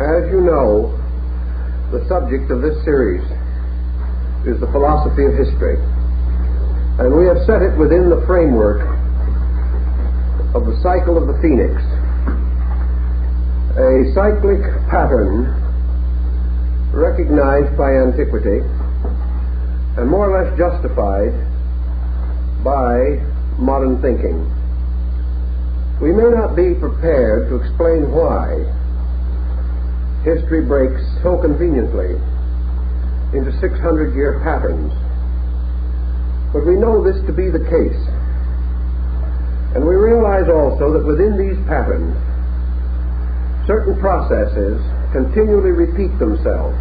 As you know, the subject of this series is the philosophy of history, and we have set it within the framework of the cycle of the phoenix, a cyclic pattern recognized by antiquity and more or less justified by modern thinking. We may not be prepared to explain why history breaks so conveniently into 600-year patterns, but we know this to be the case, and we realize also that within these patterns certain processes continually repeat themselves,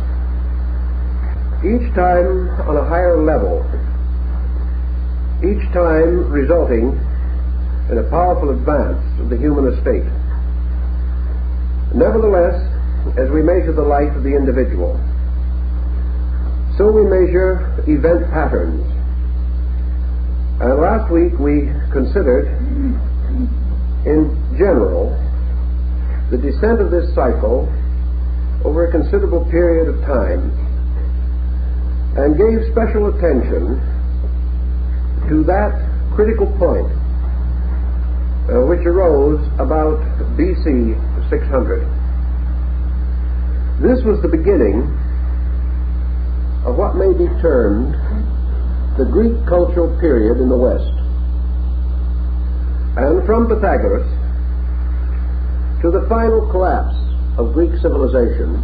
each time on a higher level, each time resulting in a powerful advance of the human estate. Nevertheless, as we measure the life of the individual, so we measure event patterns. And last week we considered, in general, the descent of this cycle over a considerable period of time, and gave special attention to that critical point which arose about BC 600. This was the beginning of what may be termed the Greek cultural period in the West. And from Pythagoras to the final collapse of Greek civilization,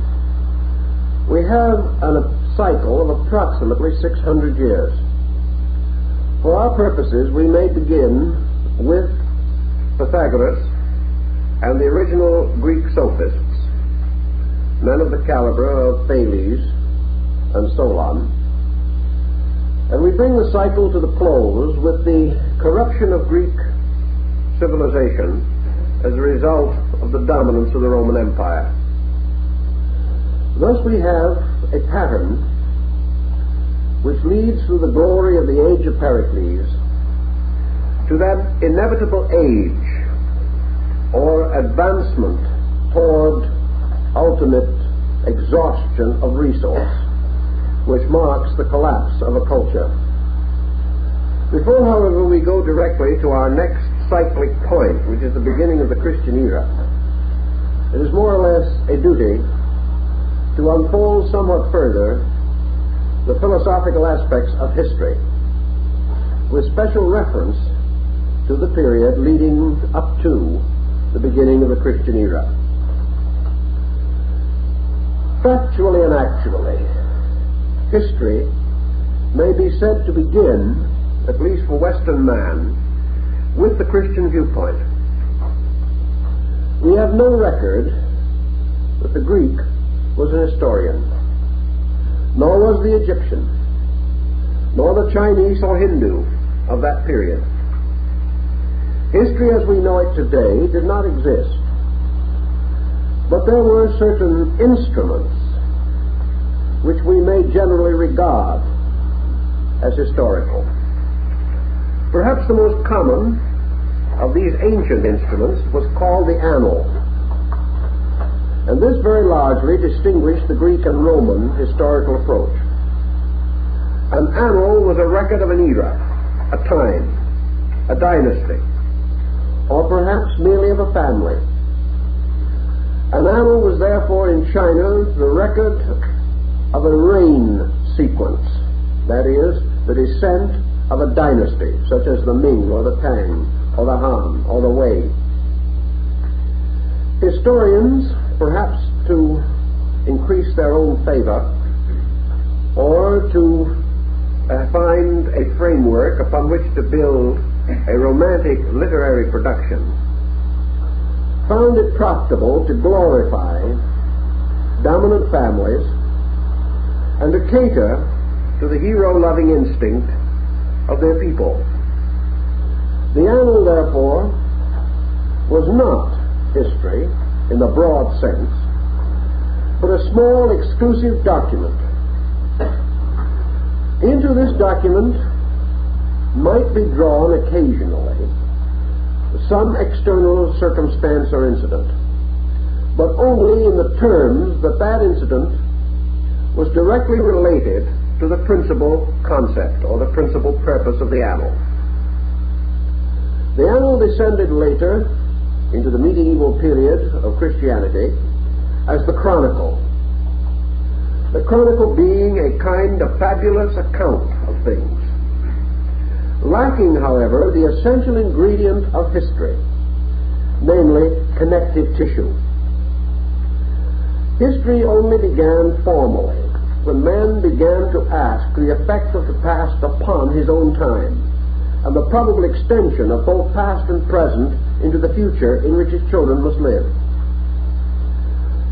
we have a cycle of approximately 600 years. For our purposes, we may begin with Pythagoras and the original Greek sophists, men of the caliber of Thales and Solon, and we bring the cycle to the close with the corruption of Greek civilization as a result of the dominance of the Roman Empire. Thus we have a pattern which leads through the glory of the age of Pericles to that inevitable age or advancement toward ultimate exhaustion of resource, which marks the collapse of a culture. Before, however, we go directly to our next cyclic point, which is the beginning of the Christian era, it is more or less a duty to unfold somewhat further the philosophical aspects of history, with special reference to the period leading up to the beginning of the Christian era. Factually and actually, history may be said to begin, at least for Western man, with the Christian viewpoint. We have no record that the Greek was an historian, nor was the Egyptian, nor the Chinese or Hindu of that period. History as we know it today did not exist, but there were certain instruments which we may generally regard as historical. Perhaps the most common of these ancient instruments was called the annal, and this very largely distinguished the Greek and Roman historical approach. An annal was a record of an era, a time, a dynasty, or perhaps merely of a family. An annal was therefore in China the record of a reign sequence, that is, the descent of a dynasty, such as the Ming or the Tang or the Han or the Wei. Historians, perhaps to increase their own favor or to find a framework upon which to build a romantic literary production, found it profitable to glorify dominant families and to cater to the hero-loving instinct of their people. The annal, therefore, was not history in the broad sense, but a small exclusive document. Into this document might be drawn occasionally some external circumstance or incident, but only in the terms that that incident was directly related to the principal concept or the principal purpose of the annal. The annal descended later into the medieval period of Christianity as the chronicle. The chronicle being a kind of fabulous account of things, lacking, however, the essential ingredient of history, namely connective tissue. History only began formally when man began to ask the effect of the past upon his own time, and the probable extension of both past and present into the future in which his children must live.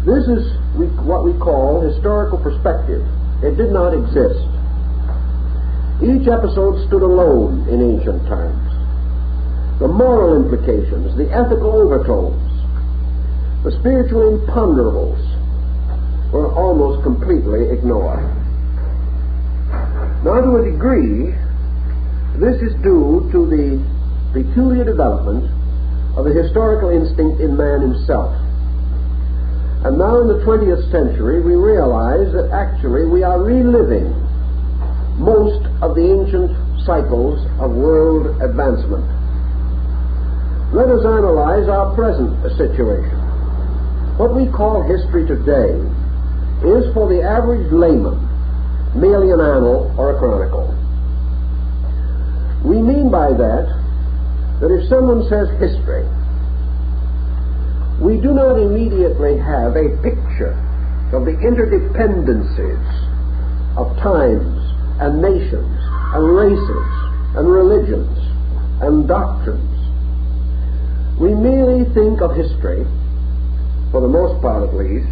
This is what we call historical perspective. It did not exist. Each episode stood alone in ancient times. The moral implications, the ethical overtones, the spiritual imponderables were almost completely ignored. Now, to a degree, this is due to the peculiar development of the historical instinct in man himself. And now in the 20th century, we realize that actually we are reliving most of the ancient cycles of world advancement. Let us analyze our present situation. What we call history today is for the average layman merely an annal or a chronicle. We mean by that if someone says history, we do not immediately have a picture of the interdependencies of times and nations and races and religions and doctrines. We merely think of history, for the most part at least,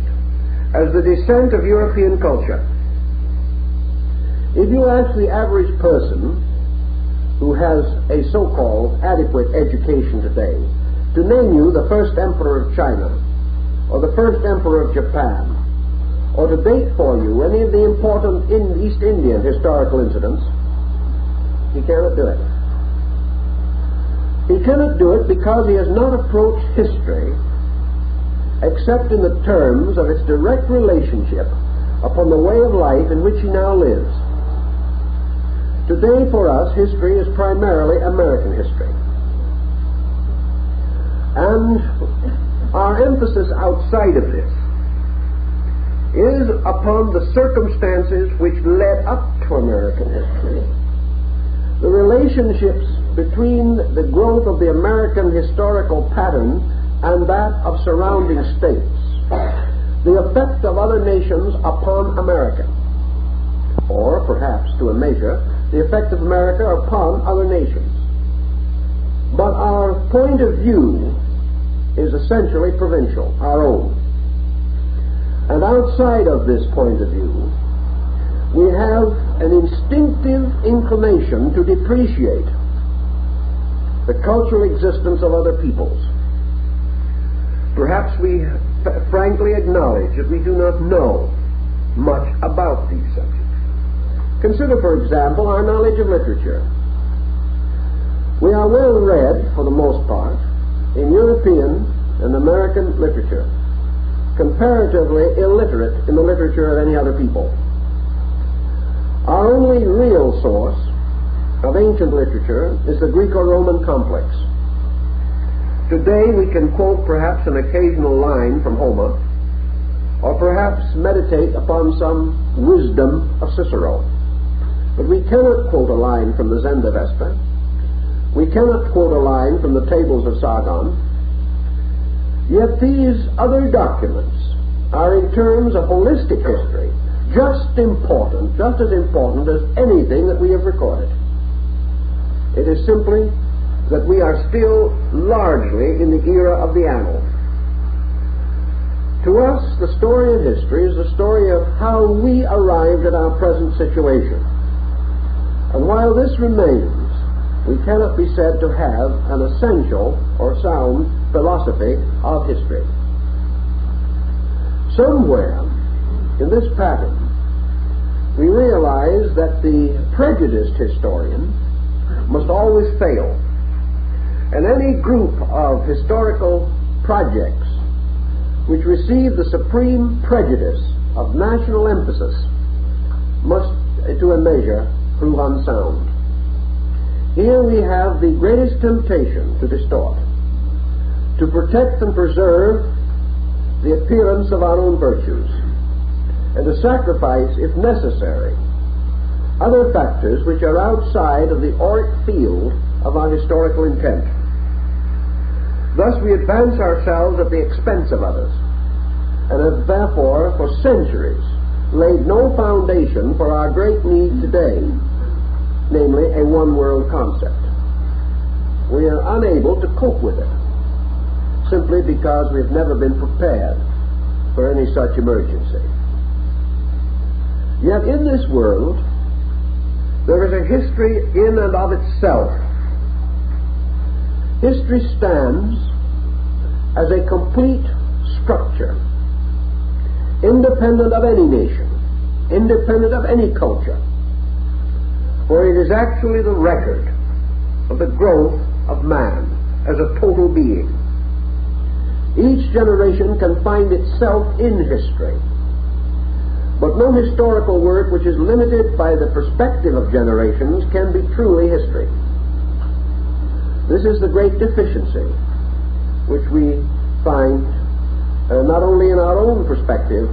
as the descent of European culture. If you ask the average person who has a so-called adequate education today to name you the first emperor of China or the first emperor of Japan, or to date for you any of the important East Indian historical incidents, he cannot do it. He cannot do it because he has not approached history except in the terms of its direct relationship upon the way of life in which he now lives. Today, for us, history is primarily American history. And our emphasis outside of this is upon the circumstances which led up to American history, the relationships between the growth of the American historical pattern and that of surrounding states, the effect of other nations upon America, or perhaps to a measure, the effect of America upon other nations. But our point of view is essentially provincial, our own. And outside of this point of view, we have an instinctive inclination to depreciate the cultural existence of other peoples. Perhaps we frankly acknowledge that we do not know much about these subjects. Consider, for example, our knowledge of literature. We are well read, for the most part, in European and American literature, comparatively illiterate in the literature of any other people. Our only real source of ancient literature is the Greco-Roman complex. Today we can quote perhaps an occasional line from Homer, or perhaps meditate upon some wisdom of Cicero. But we cannot quote a line from the Zenda Vespa. We cannot quote a line from the Tables of Sargon. Yet these other documents are, in terms of holistic history, just as important as anything that we have recorded. It is simply that we are still largely in the era of the annals. To us, the story of history is the story of how we arrived at our present situation. And while this remains, we cannot be said to have an essential or sound philosophy of history. Somewhere in this pattern, we realize that the prejudiced historian must always fail. And any group of historical projects which receive the supreme prejudice of national emphasis, must, to a measure, prove unsound. Here we have the greatest temptation to distort, to protect and preserve the appearance of our own virtues, and to sacrifice, if necessary, other factors which are outside of the auric field of our historical intent. Thus we advance ourselves at the expense of others, and have therefore for centuries laid no foundation for our great need today, namely a one-world concept. We are unable to cope with it, simply because we've never been prepared for any such emergency. Yet in this world, there is a history in and of itself. History stands as a complete structure, independent of any nation, independent of any culture, for it is actually the record of the growth of man as a total being. Each generation can find itself in history, but no historical work which is limited by the perspective of generations can be truly history. This is the great deficiency which we find not only in our own perspective,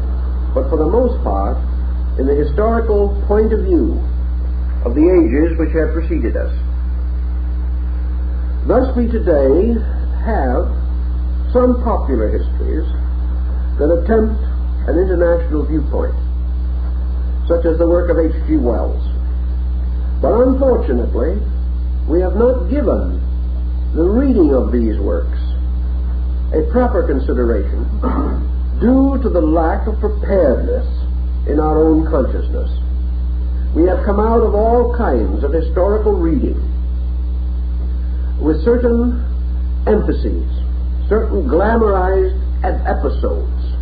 but for the most part in the historical point of view of the ages which have preceded us. Thus we today have some popular histories that attempt an international viewpoint, such as the work of H.G. Wells. But unfortunately, we have not given the reading of these works a proper consideration due to the lack of preparedness in our own consciousness. We have come out of all kinds of historical reading with certain emphases, certain glamorized episodes,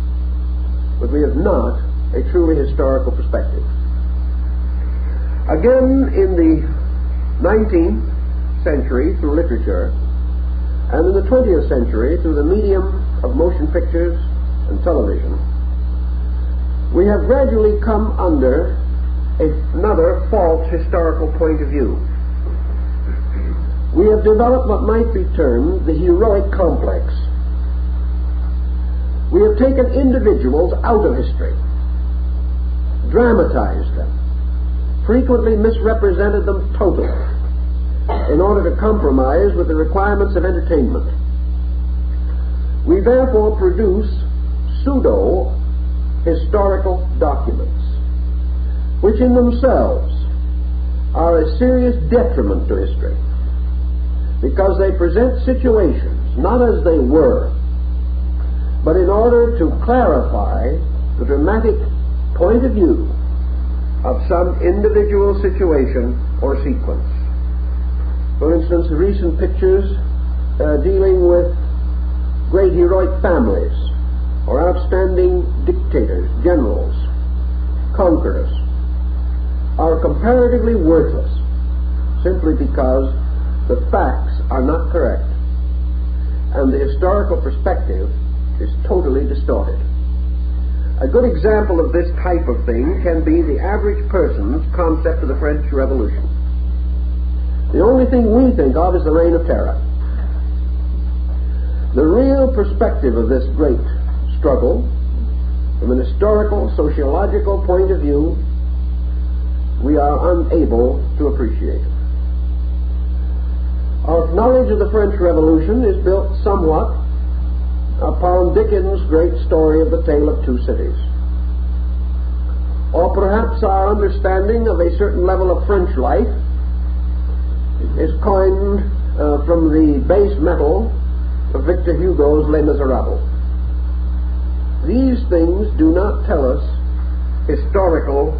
but we have not a truly historical perspective. Again, in the 19th century through literature, and in the 20th century through the medium of motion pictures and television, we have gradually come under another false historical point of view. We have developed what might be termed the heroic complex. We have taken individuals out of history, dramatized them, frequently misrepresented them totally, in order to compromise with the requirements of entertainment. We therefore produce pseudo-historical documents, which in themselves are a serious detriment to history, because they present situations not as they were, but in order to clarify the dramatic point of view of some individual situation or sequence. For instance, recent pictures dealing with great heroic families or outstanding dictators, generals, conquerors, are comparatively worthless simply because the facts are not correct and the historical perspective is totally distorted. A good example of this type of thing can be the average person's concept of the French Revolution. The only thing we think of is the Reign of Terror. The real perspective of this great struggle, from an historical, sociological point of view, we are unable to appreciate. Our knowledge of the French Revolution is built somewhat upon Dickens' great story of the Tale of Two Cities. Or perhaps our understanding of a certain level of French life is coined from the base metal of Victor Hugo's Les Miserables. These things do not tell us historical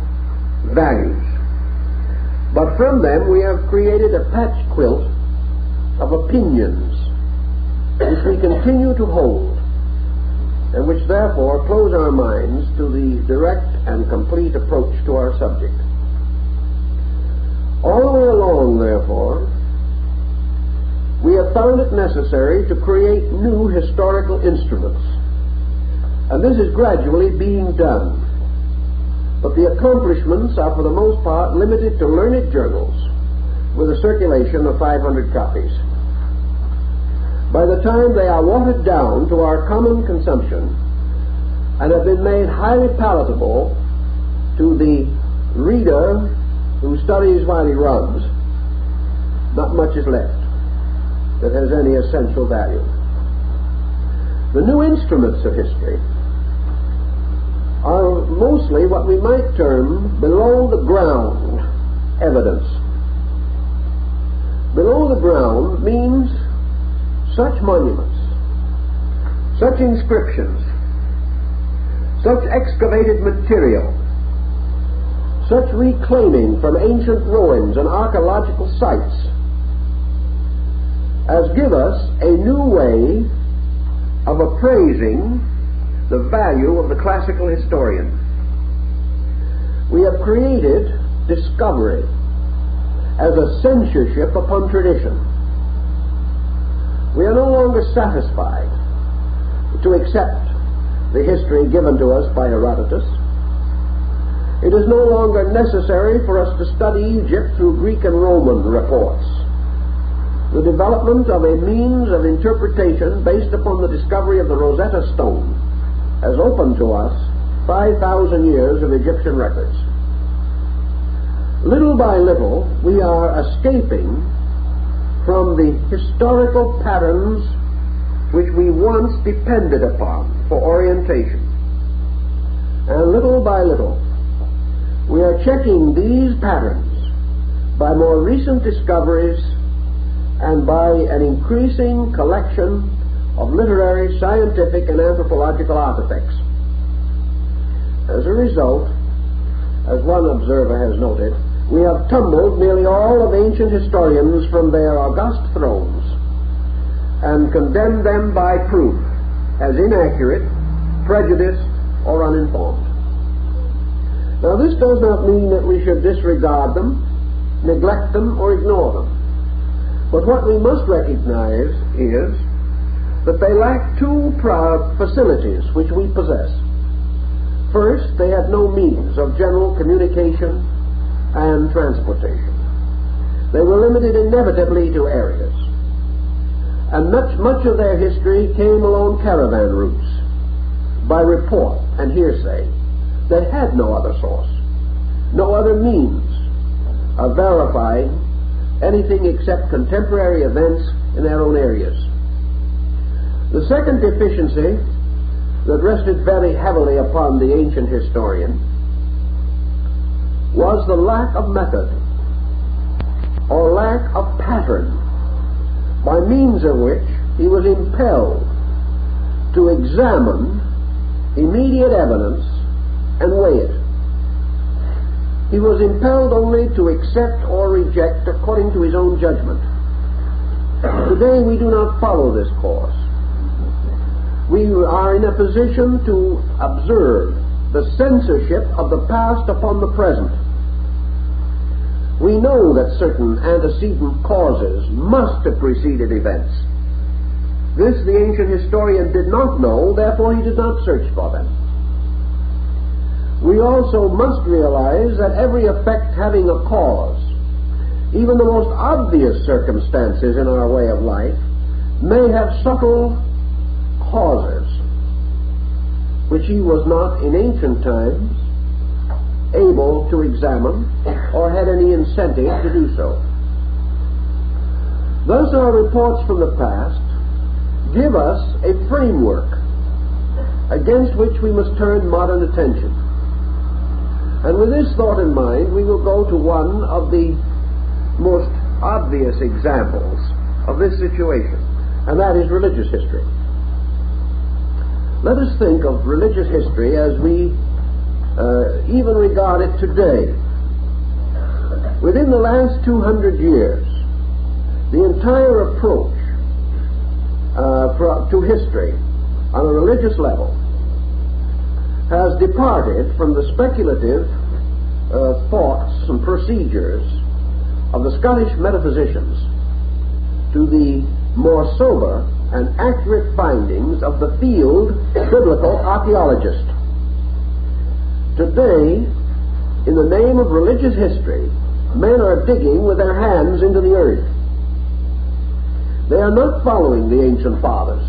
values, but from them we have created a patch quilt of opinions which we continue to hold, and which therefore close our minds to the direct and complete approach to our subject. All the way along, therefore, we have found it necessary to create new historical instruments And this is gradually being done. But the accomplishments are for the most part limited to learned journals with a circulation of 500 copies. By the time they are watered down to our common consumption and have been made highly palatable to the reader who studies while he runs, not much is left that has any essential value. The new instruments of history are mostly what we might term below the ground evidence. Below the ground means such monuments, such inscriptions, such excavated material, such reclaiming from ancient ruins and archaeological sites as give us a new way of appraising the value of the classical historian. We have created discovery as a censorship upon tradition. We are no longer satisfied to accept the history given to us by Herodotus. It is no longer necessary for us to study Egypt through Greek and Roman reports. The development of a means of interpretation based upon the discovery of the Rosetta Stone has opened to us 5,000 years of Egyptian records. Little by little, we are escaping from the historical patterns which we once depended upon for orientation. And little by little, we are checking these patterns by more recent discoveries and by an increasing collection of literary, scientific, and anthropological artifacts. As a result, as one observer has noted, we have tumbled nearly all of ancient historians from their august thrones and condemned them by proof as inaccurate, prejudiced, or uninformed. Now, this does not mean that we should disregard them, neglect them, or ignore them. But what we must recognize is that they lack two facilities which we possess. First, they had no means of general communication and transportation. They were limited inevitably to areas. And much of their history came along caravan routes, by report and hearsay. They had no other source, no other means of verifying anything except contemporary events in their own areas. The second deficiency that rested very heavily upon the ancient historian was the lack of method or lack of pattern by means of which he was impelled to examine immediate evidence and weigh it. He was impelled only to accept or reject according to his own judgment. Today we do not follow this course. We are in a position to observe the censorship of the past upon the present. We know that certain antecedent causes must have preceded events. This the ancient historian did not know, therefore he did not search for them. We also must realize that every effect having a cause, even the most obvious circumstances in our way of life, may have subtle causes which he was not in ancient times able to examine or had any incentive to do so. Thus our reports from the past give us a framework against which we must turn modern attention. And with this thought in mind, we will go to one of the most obvious examples of this situation, and that is religious history. Let us think of religious history as we even regard it today. Within the last 200 years, the entire approach to history on a religious level has departed from the speculative thoughts and procedures of the Scottish metaphysicians to the more sober and accurate findings of the field biblical archaeologist. Today, in the name of religious history, men are digging with their hands into the earth. They are not following the ancient fathers.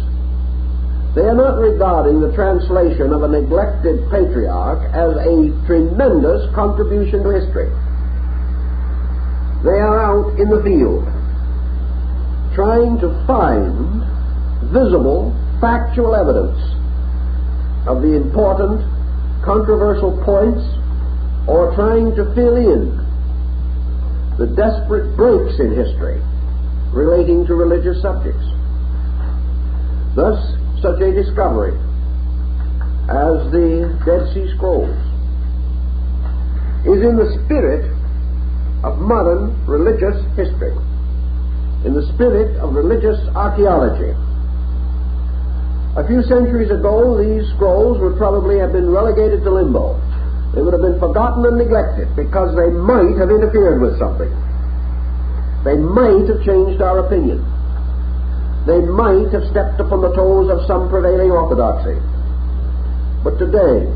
They are not regarding the translation of a neglected patriarch as a tremendous contribution to history. They are out in the field, trying to find visible, factual evidence of the important, controversial points, or trying to fill in the desperate breaks in history relating to religious subjects. Thus, such a discovery as the Dead Sea Scrolls is in the spirit of modern religious history, in the spirit of religious archaeology. A few centuries ago, these scrolls would probably have been relegated to limbo. They would have been forgotten and neglected because they might have interfered with something. They might have changed our opinion. They might have stepped upon the toes of some prevailing orthodoxy. But today,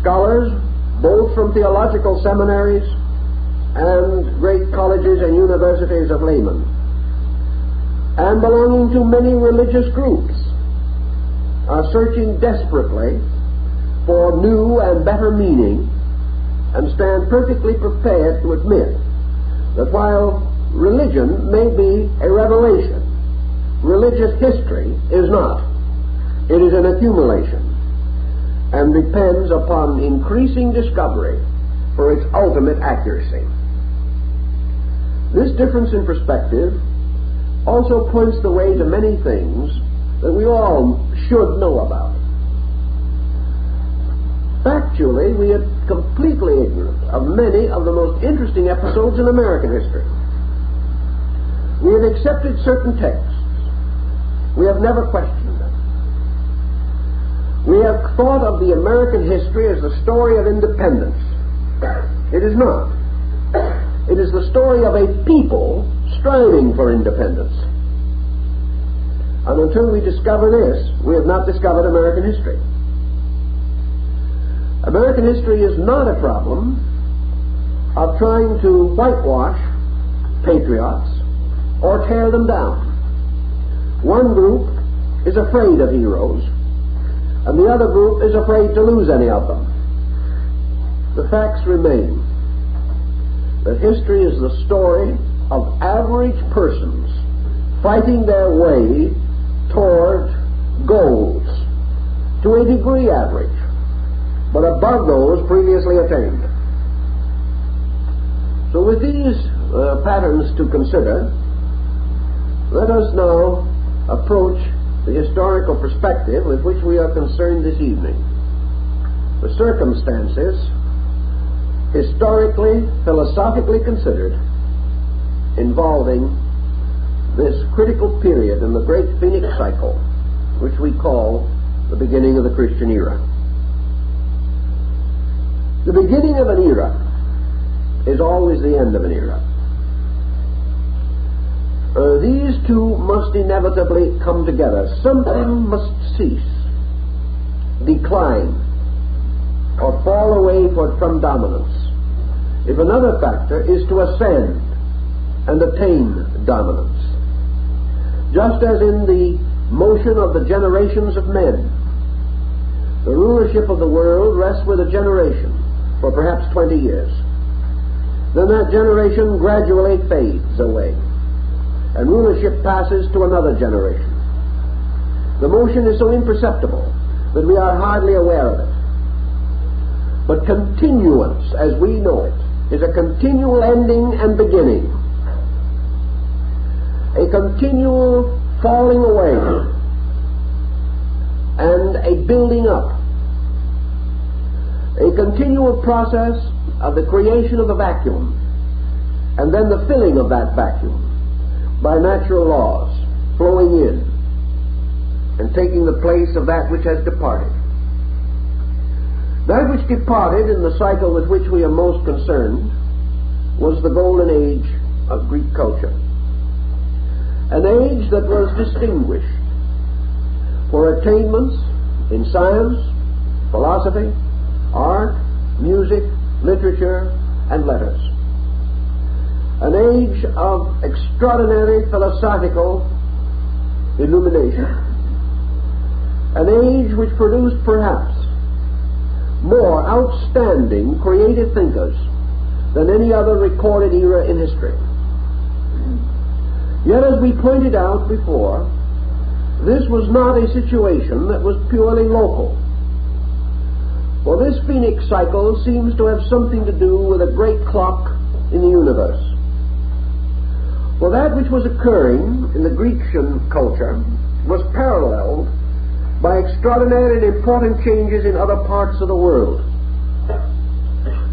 scholars, both from theological seminaries and great colleges and universities of laymen, and belonging to many religious groups, are searching desperately for new and better meaning, and stand perfectly prepared to admit that while religion may be a revelation, religious history is not. It is an accumulation and depends upon increasing discovery for its ultimate accuracy. This difference in perspective also points the way to many things that we all should know about. Factually, we are completely ignorant of many of the most interesting episodes in American history. We have accepted certain texts. We have never questioned them. We have thought of the American history as the story of independence. It is not. It is the story of a people striving for independence. And until we discover this, we have not discovered American history. American history is not a problem of trying to whitewash patriots or tear them down. One group is afraid of heroes, and the other group is afraid to lose any of them. The facts remain that history is the story of average persons fighting their way toward goals, to a degree average, but above those previously attained. So with these patterns to consider, let us now approach the historical perspective with which we are concerned this evening. The circumstances, historically, philosophically considered, involving this critical period in the great Phoenix cycle, which we call the beginning of the Christian era. The beginning of an era is always the end of an era. These two must inevitably come together. Something must cease, decline, or fall away from dominance, if another factor is to ascend and attain dominance. Just as in the motion of the generations of men, the rulership of the world rests with a generation for perhaps 20 years. Then that generation gradually fades away, and rulership passes to another generation. The motion is so imperceptible that we are hardly aware of it. But continuance, as we know it, is a continual ending and beginning, a continual falling away and a building up, a continual process of the creation of a vacuum and then the filling of that vacuum by natural laws flowing in and taking the place of that which has departed. That which departed in the cycle with which we are most concerned was the golden age of Greek culture. an age that was distinguished for attainments in science, philosophy, art, music, literature, and letters. An age of extraordinary philosophical illumination. An age which produced perhaps more outstanding creative thinkers than any other recorded era in history. Yet, as we pointed out before, this was not a situation that was purely local. For this Phoenix cycle seems to have something to do with a great clock in the universe. For that which was occurring in the Grecian culture was paralleled by extraordinary and important changes in other parts of the world.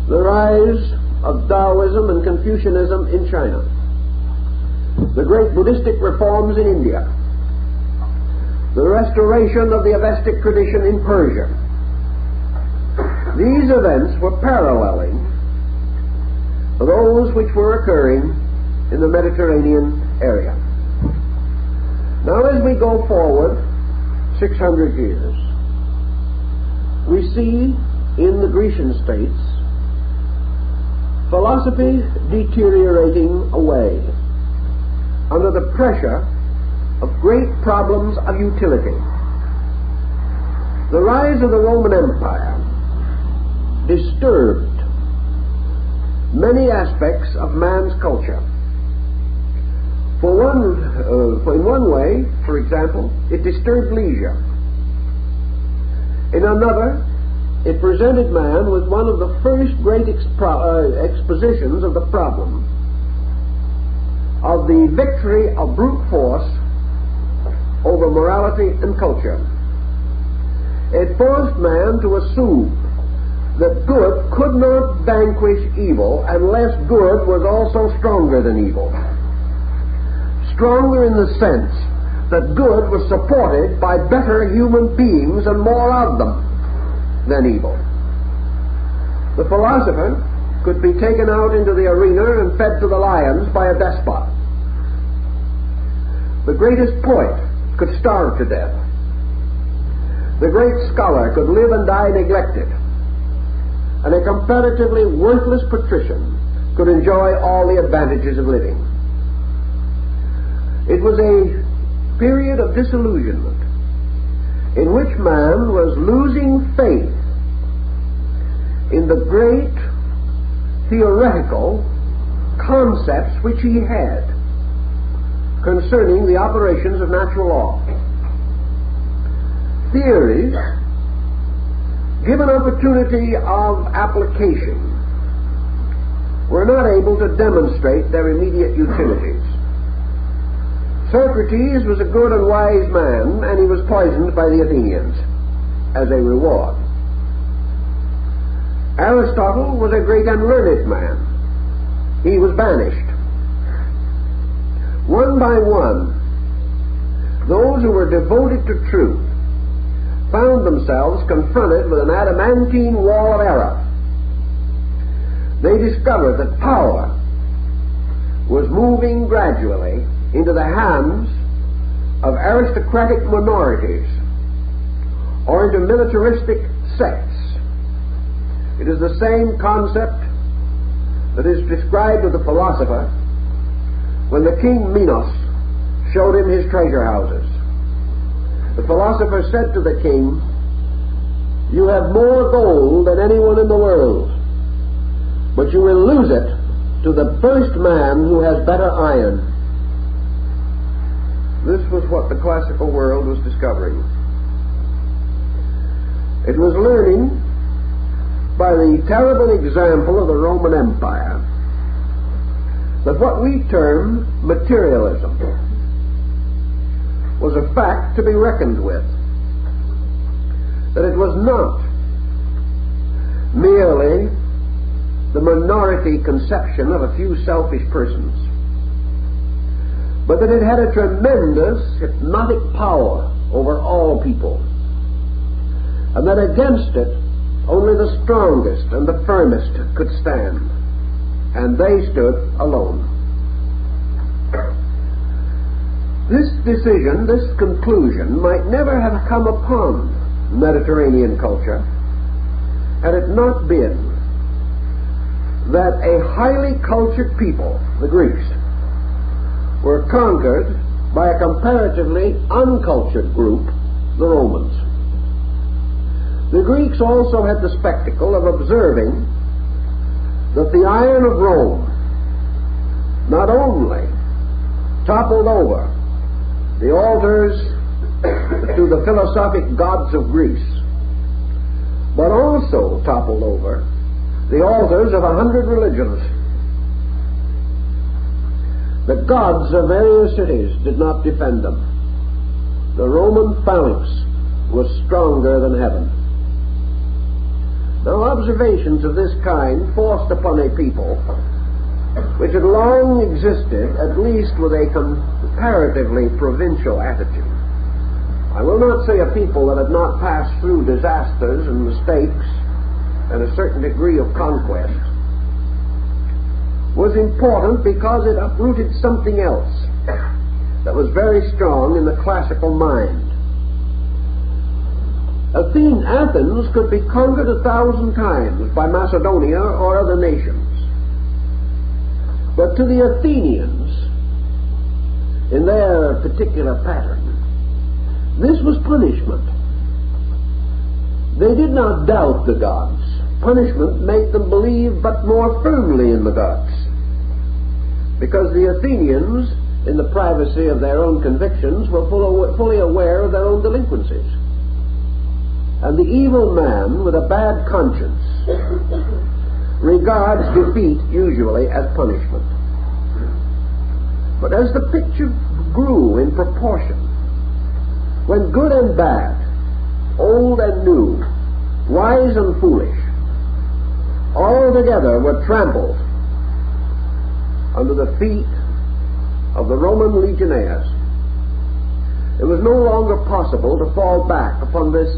The rise of Taoism and Confucianism in China, the great Buddhistic reforms in India, the restoration of the Avestic tradition in Persia. These events were paralleling those which were occurring in the Mediterranean area. Now, as we go forward 600 years, we see in the Grecian states philosophy deteriorating away under the pressure of great problems of utility. The rise of the Roman Empire disturbed many aspects of man's culture. In one way, for example, it disturbed leisure. In another, it presented man with one of the first great expositions of the problem of the victory of brute force over morality and culture. It forced man to assume that good could not vanquish evil unless good was also stronger than evil. Stronger in the sense that good was supported by better human beings and more of them than evil. The philosopher could be taken out into the arena and fed to the lions by a despot. The greatest poet could starve to death. The great scholar could live and die neglected. And a comparatively worthless patrician could enjoy all the advantages of living. It was a period of disillusionment in which man was losing faith in the great theoretical concepts which he had concerning the operations of natural law. Theories, given opportunity of application, were not able to demonstrate their immediate utilities. Socrates was a good and wise man, and he was poisoned by the Athenians as a reward. Aristotle was a great and learned man. He was banished. One by one, those who were devoted to truth found themselves confronted with an adamantine wall of error. They discovered that power was moving gradually into the hands of aristocratic minorities or into militaristic sects. It is the same concept that is described of the philosopher when the king Minos showed him his treasure houses. The philosopher said to the king, "You have more gold than anyone in the world, but you will lose it to the first man who has better iron." This was what the classical world was discovering. It was learning by the terrible example of the Roman Empire that what we term materialism was a fact to be reckoned with. That it was not merely the minority conception of a few selfish persons, but that it had a tremendous hypnotic power over all people, and that against it only the strongest and the firmest could stand, and they stood alone. This decision, this conclusion, might never have come upon Mediterranean culture had it not been that a highly cultured people, the Greeks, were conquered by a comparatively uncultured group, the Romans. The Greeks also had the spectacle of observing that the iron of Rome not only toppled over the altars to the philosophic gods of Greece, but also toppled over the altars of 100 religions. The gods of various cities did not defend them. The Roman phalanx was stronger than heaven. Now, observations of this kind forced upon a people which had long existed, at least with a comparatively provincial attitude. I will not say a people that had not passed through disasters and mistakes and a certain degree of conquest, was important because it uprooted something else that was very strong in the classical mind. Athens could be conquered 1,000 times by Macedonia or other nations. But to the Athenians, in their particular pattern, this was punishment. They did not doubt the gods. Punishment made them believe but more firmly in the gods. Because the Athenians, in the privacy of their own convictions, were fully aware of their own delinquencies. And the evil man with a bad conscience regards defeat usually as punishment. But as the picture grew in proportion, when good and bad, old and new, wise and foolish, all together were trampled under the feet of the Roman legionnaires, it was no longer possible to fall back upon this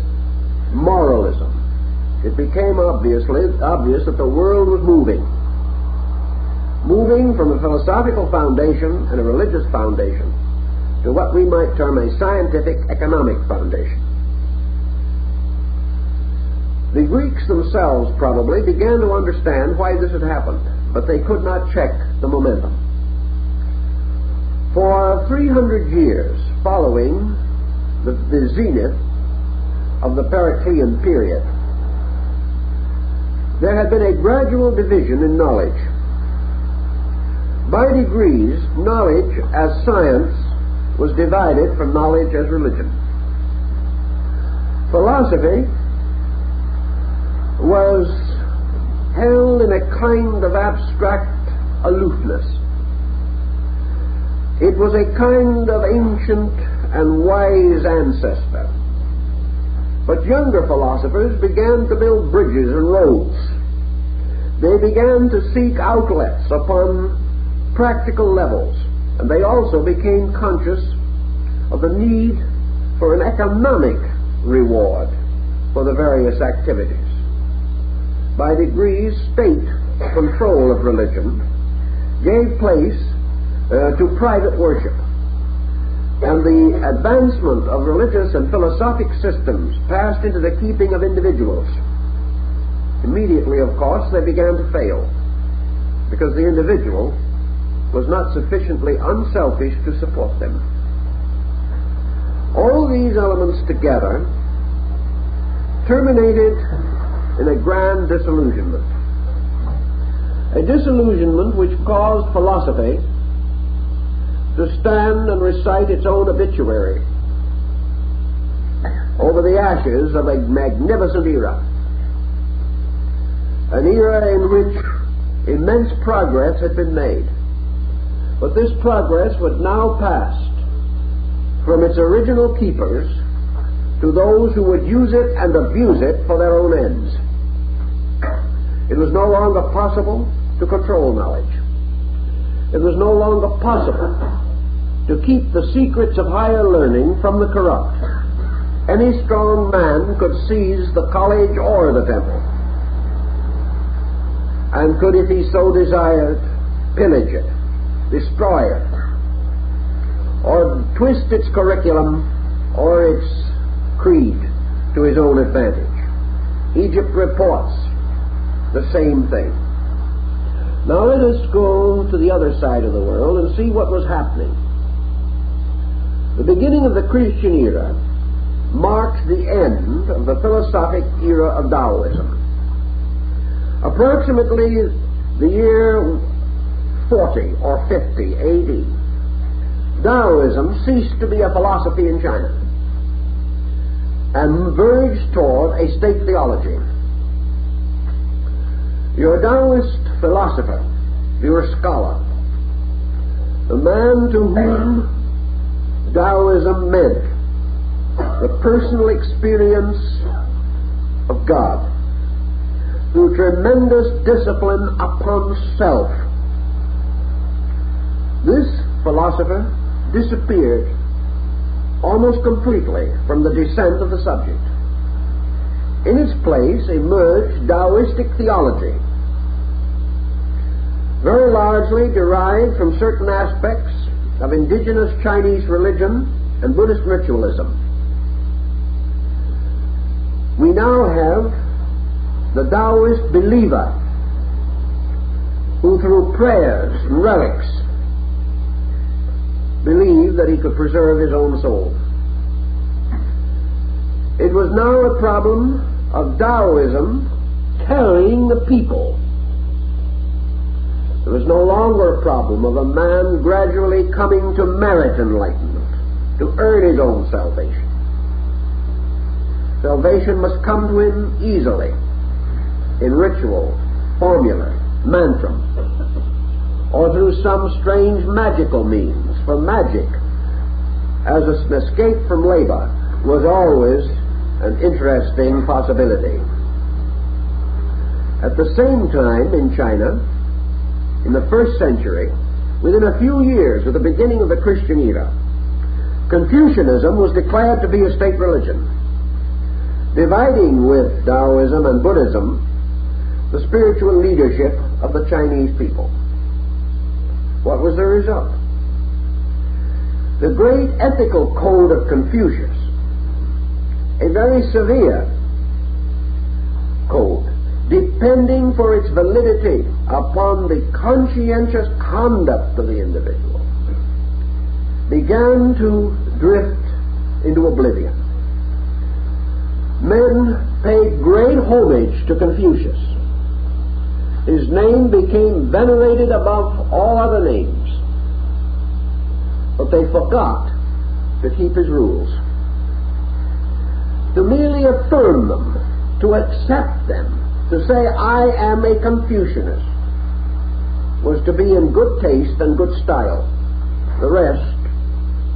moralism. It became obvious that the world was moving from a philosophical foundation and a religious foundation to what we might term a scientific economic foundation. The Greeks themselves probably began to understand why this had happened, but they could not check the momentum. For 300 years following the zenith of the Periclean period, there had been a gradual division in knowledge. By degrees, knowledge as science was divided from knowledge as religion. Philosophy was held in a kind of abstract aloofness. It was a kind of ancient and wise ancestor. But younger philosophers began to build bridges and roads. They began to seek outlets upon practical levels, and they also became conscious of the need for an economic reward for the various activities. By degrees, state control of religion gave place to private worship, and the advancement of religious and philosophic systems passed into the keeping of individuals. Immediately, of course, they began to fail, because the individual was not sufficiently unselfish to support them. All these elements together terminated in a grand disillusionment. A disillusionment which caused philosophy to stand and recite its own obituary over the ashes of a magnificent era. An era in which immense progress had been made. But this progress was now passed from its original keepers to those who would use it and abuse it for their own ends. It was no longer possible to control knowledge. It was no longer possible to keep the secrets of higher learning from the corrupt. Any strong man could seize the college or the temple, and could, if he so desired, pillage it, destroy it. or twist its curriculum or its creed to his own advantage. Egypt reports the same thing. Now let us go to the other side of the world and see what was happening. The beginning of the Christian era marks the end of the philosophic era of Taoism. Approximately the year 40 or 50 AD, Taoism ceased to be a philosophy in China and verged toward a state theology. Your Taoist philosopher, your scholar, the man to whom Taoism meant the personal experience of God through tremendous discipline upon self, this philosopher disappeared almost completely from the descent of the subject. In its place emerged Taoistic theology, very largely derived from certain aspects of indigenous Chinese religion and Buddhist ritualism. We now have the Taoist believer who through prayers and relics believed that he could preserve his own soul. It was now a problem of Taoism carrying the people. It was no longer a problem of a man gradually coming to merit enlightenment, to earn his own salvation. Salvation must come to him easily, in ritual, formula, mantra, or through some strange magical means. For magic, as an escape from labor, was always an interesting possibility. At the same time, in China, in the first century, within a few years of the beginning of the Christian era, Confucianism was declared to be a state religion, dividing with Taoism and Buddhism the spiritual leadership of the Chinese people. What was the result? The great ethical code of Confucius, a very severe code, depending for its validity upon the conscientious conduct of the individual, began to drift into oblivion. Men paid great homage to Confucius. His name became venerated above all other names, but they forgot to keep his rules. To merely affirm them, to accept them, to say, I am a Confucianist, was to be in good taste and good style. The rest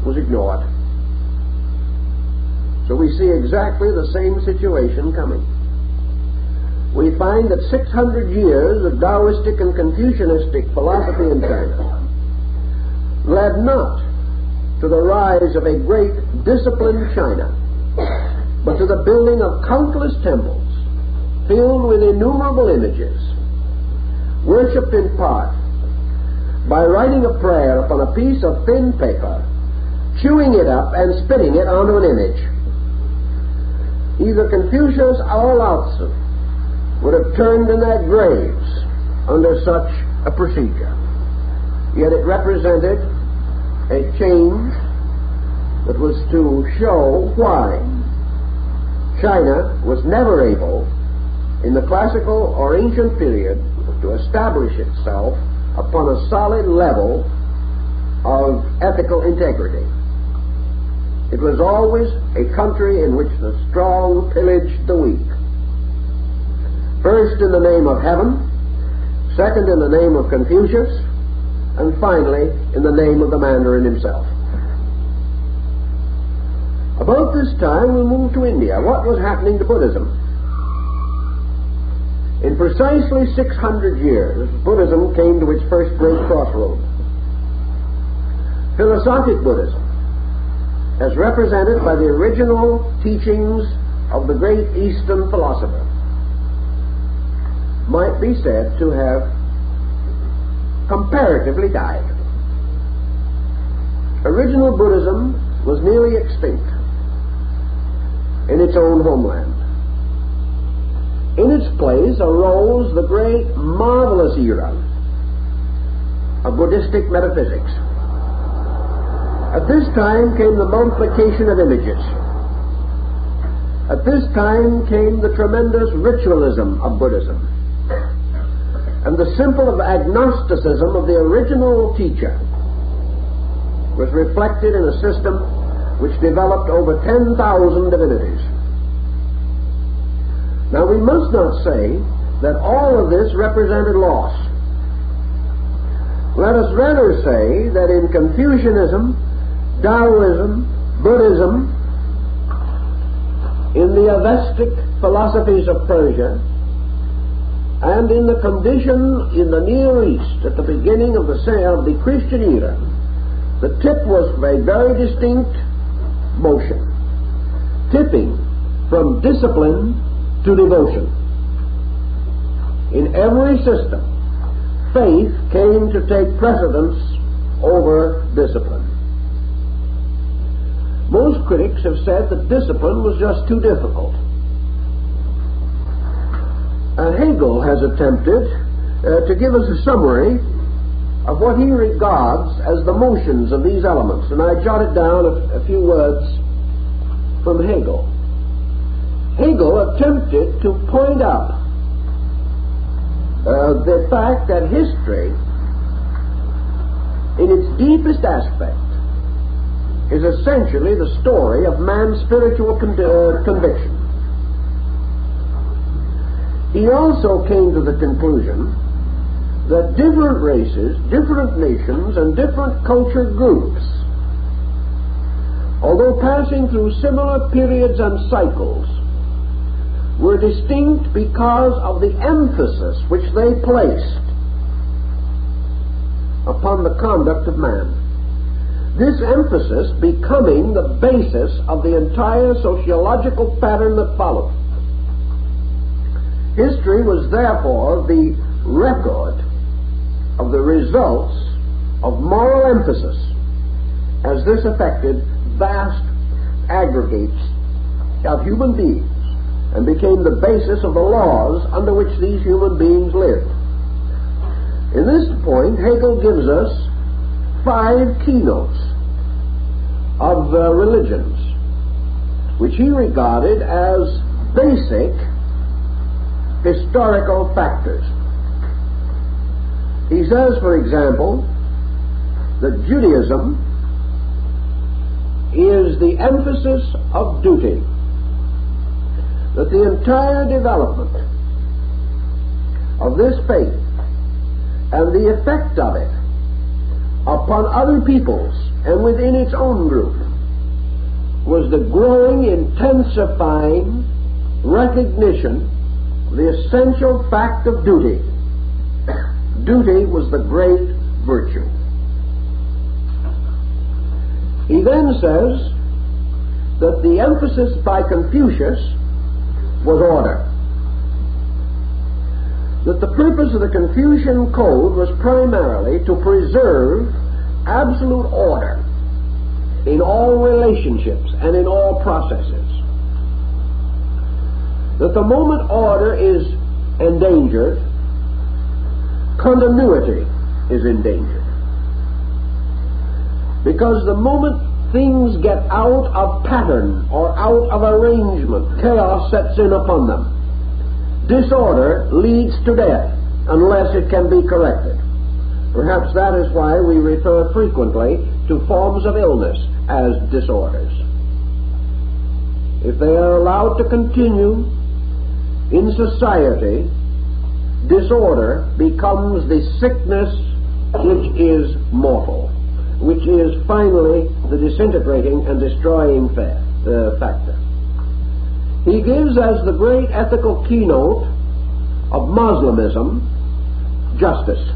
was ignored. So we see exactly the same situation coming. We find that 600 years of Taoistic and Confucianistic philosophy in China led not to the rise of a great disciplined China, but to the building of countless temples filled with innumerable images, worshipped in part by writing a prayer upon a piece of thin paper, chewing it up and spitting it onto an image. Either Confucius or Lao Tzu would have turned in their graves under such a procedure. Yet it represented a change that was to show why China was never able, in the classical or ancient period, to establish itself upon a solid level of ethical integrity. It was always a country in which the strong pillaged the weak. First in the name of heaven, second in the name of Confucius, and finally in the name of the Mandarin himself. About this time we moved to India. What was happening to Buddhism? In precisely 600 years, Buddhism came to its first great crossroad. Philosophic Buddhism, as represented by the original teachings of the great Eastern philosopher, might be said to have comparatively died. original Buddhism was nearly extinct in its own homeland. In its place arose the great, marvelous era of Buddhistic metaphysics. At this time came the multiplication of images. At this time came the tremendous ritualism of Buddhism and the simple agnosticism of the original teacher was reflected in a system which developed over 10,000 divinities. Now we must not say that all of this represented loss. Let us rather say that in Confucianism, Taoism, Buddhism, in the Avestic philosophies of Persia, and in the condition in the Near East at the beginning of the Christian era, the tip was a very distinct motion, tipping from discipline to devotion. In every system, faith came to take precedence over discipline. Most critics have said that discipline was just too difficult. Hegel has attempted to give us a summary of what he regards as the motions of these elements, and I jotted down a few words from Hegel. Hegel attempted to point out the fact that history, in its deepest aspect, is essentially the story of man's spiritual conviction. He also came to the conclusion that different races, different nations, and different culture groups, although passing through similar periods and cycles, were distinct because of the emphasis which they placed upon the conduct of man. This emphasis becoming the basis of the entire sociological pattern that followed. History was therefore the record of the results of moral emphasis as this affected vast aggregates of human beings and became the basis of the laws under which these human beings lived. In this point, Hegel gives us 5 keynotes of religions, which he regarded as basic historical factors. He says, for example, that Judaism is the emphasis of duty, that the entire development of this faith and the effect of it upon other peoples and within its own group was the growing, intensifying recognition of the essential fact of duty. Duty was the great virtue. He then says that the emphasis by Confucius was order. That the purpose of the Confucian code was primarily to preserve absolute order in all relationships and in all processes. That the moment order is endangered, continuity is endangered. Because the moment things get out of pattern or out of arrangement, chaos sets in upon them. Disorder leads to death unless it can be corrected. Perhaps that is why we refer frequently to forms of illness as disorders. If they are allowed to continue in society, disorder becomes the sickness which is mortal, which is finally the disintegrating and destroying factor. He gives as the great ethical keynote of Moslemism justice,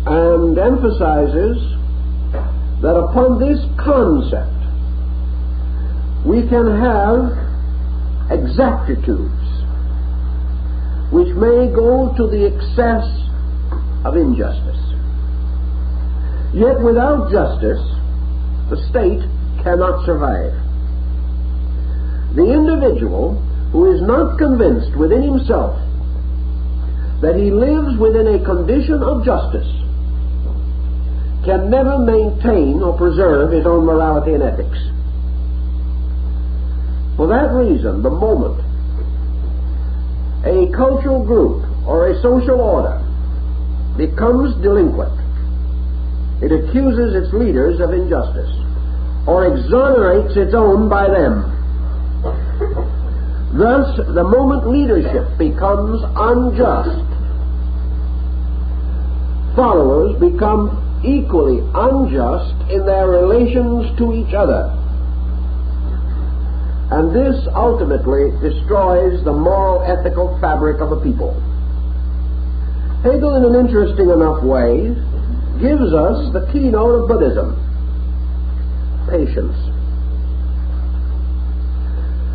and emphasizes that upon this concept we can have exactitudes which may go to the excess of injustice. Yet without justice, the state cannot survive. The individual who is not convinced within himself that he lives within a condition of justice can never maintain or preserve his own morality and ethics. For that reason, the moment a cultural group or a social order becomes delinquent, it accuses its leaders of injustice or exonerates its own by them. Thus, the moment leadership becomes unjust, followers become equally unjust in their relations to each other. And this ultimately destroys the moral, ethical fabric of a people. Hegel, in an interesting enough way, gives us the keynote of Buddhism: patience.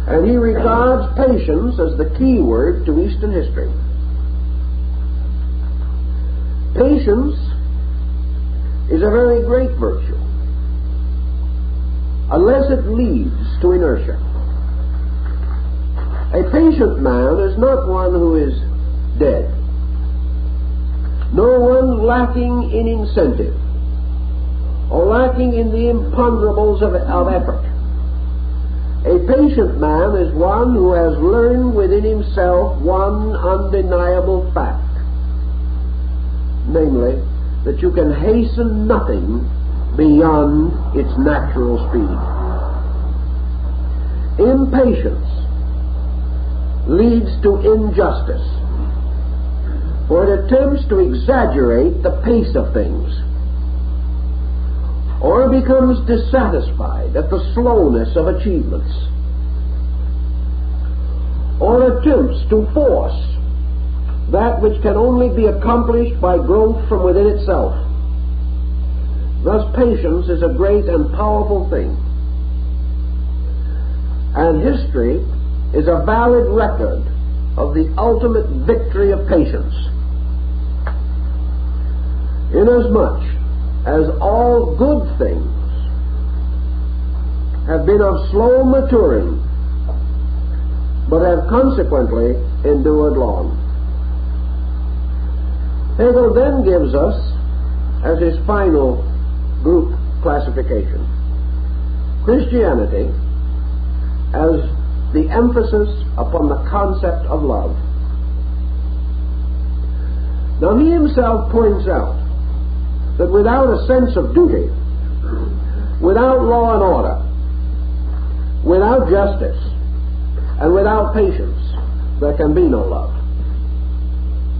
And he regards patience as the key word to Eastern history. Patience is a very great virtue, unless it leads to inertia. A patient man is not one who is dead, nor one lacking in incentive, or lacking in the imponderables of effort. A patient man is one who has learned within himself one undeniable fact, namely, that you can hasten nothing beyond its natural speed. Impatience leads to injustice, for it attempts to exaggerate the pace of things, or becomes dissatisfied at the slowness of achievements, or attempts to force that which can only be accomplished by growth from within itself. Thus, patience is a great and powerful thing, and history is a valid record of the ultimate victory of patience, inasmuch as all good things have been of slow maturing, but have consequently endured long. Hegel then gives us, as his final group classification, Christianity as the emphasis upon the concept of love. Now, he himself points out that without a sense of duty, without law and order, without justice, and without patience, there can be no love.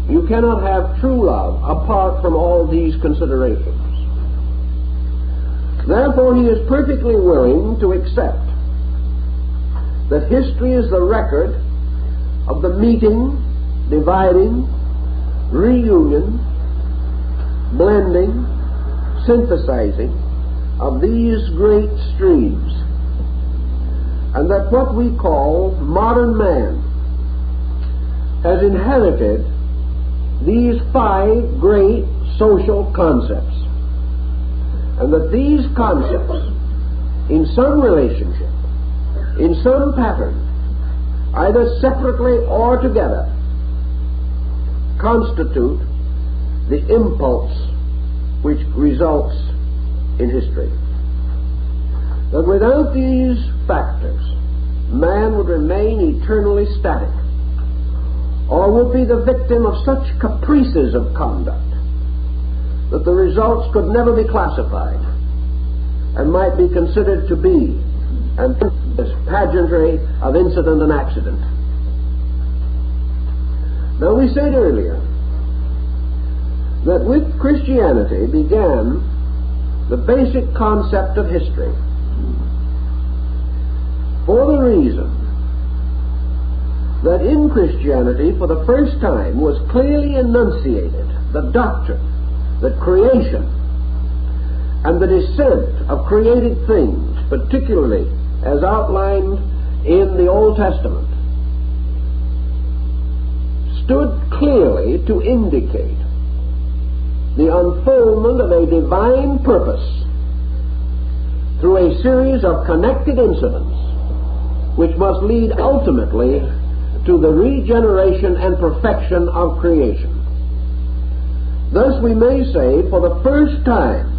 You cannot have true love apart from all these considerations. Therefore, he is perfectly willing to accept that history is the record of the meeting, dividing, reunion, blending, synthesizing of these great streams, and that what we call modern man has inherited these 5 great social concepts, and that these concepts, in some relationship, in some pattern, either separately or together, constitute the impulse which results in history. That without these factors, man would remain eternally static, or would be the victim of such caprices of conduct that the results could never be classified and might be considered to be an pageantry of incident and accident. Now, we said earlier that with Christianity began the basic concept of history, for the reason that in Christianity for the first time was clearly enunciated the doctrine that creation and the descent of created things, particularly as outlined in the Old Testament, stood clearly to indicate the unfoldment of a divine purpose through a series of connected incidents which must lead ultimately to the regeneration and perfection of creation. Thus we may say, for the first time,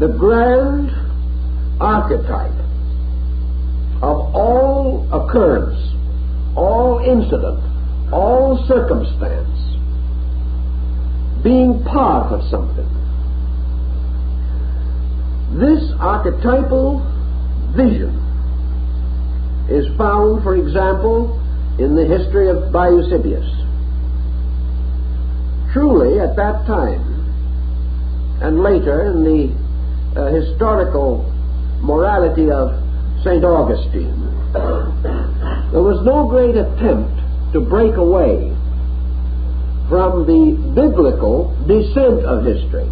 the grand archetype of all occurrence, all incident, all circumstance, being part of something. This archetypal vision is found, for example, in the history of Eusebius. Truly, at that time, and later in the historical morality of St. Augustine, there was no great attempt to break away from the biblical descent of history.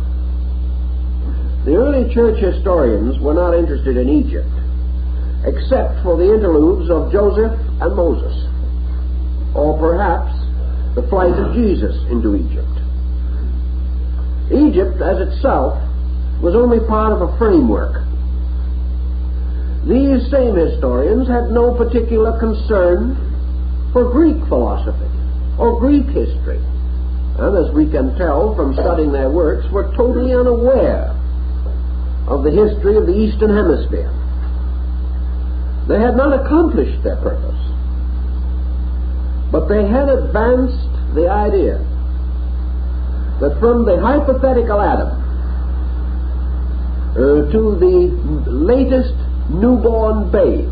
The early church historians were not interested in Egypt, except for the interludes of Joseph and Moses, or perhaps the flight of Jesus into Egypt. Egypt as itself was only part of a framework. These same historians had no particular concern for Greek philosophy or Greek history, and as we can tell from studying their works, were totally unaware of the history of the Eastern Hemisphere. They had not accomplished their purpose, but they had advanced the idea that from the hypothetical Adam to the latest newborn babe,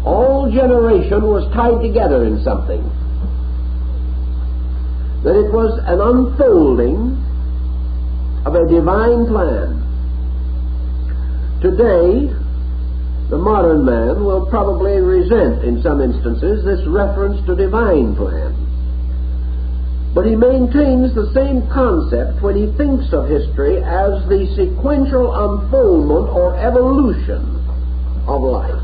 all generation was tied together in something, that it was an unfolding of a divine plan. Today, the modern man will probably resent in some instances this reference to divine plan. But he maintains the same concept when he thinks of history as the sequential unfoldment or evolution of life.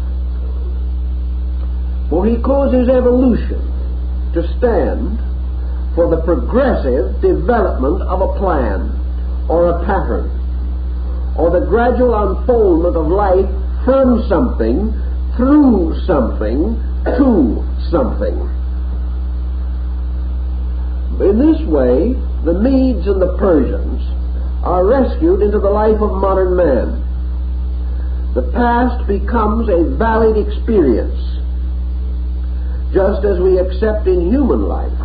For he causes evolution to stand for the progressive development of a plan or a pattern, or the gradual unfoldment of life from something, through something, to something. In this way, the Medes and the Persians are rescued into the life of modern man. The past becomes a valid experience, just as we accept in human life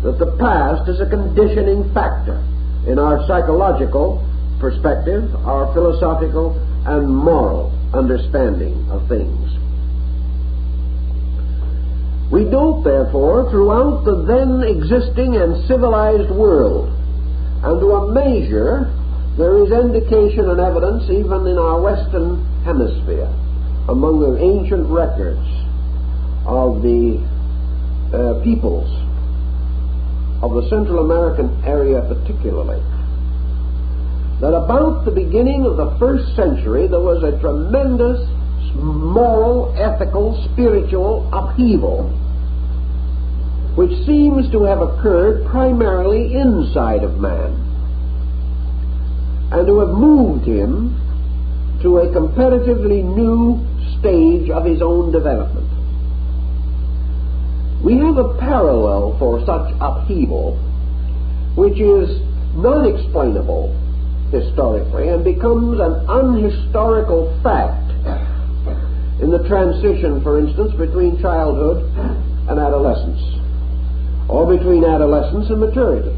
that the past is a conditioning factor in our psychological perspective, our philosophical and moral understanding of things. We note, therefore, throughout the then existing and civilized world, and to a measure, there is indication and evidence even in our Western Hemisphere, among the ancient records of the peoples of the Central American area particularly, that about the beginning of the first century there was a tremendous moral, ethical, spiritual upheaval which seems to have occurred primarily inside of man and to have moved him to a comparatively new stage of his own development. We have a parallel for such upheaval which is not explainable historically and becomes an unhistorical fact in the transition, for instance, between childhood and adolescence, or between adolescence and maturity.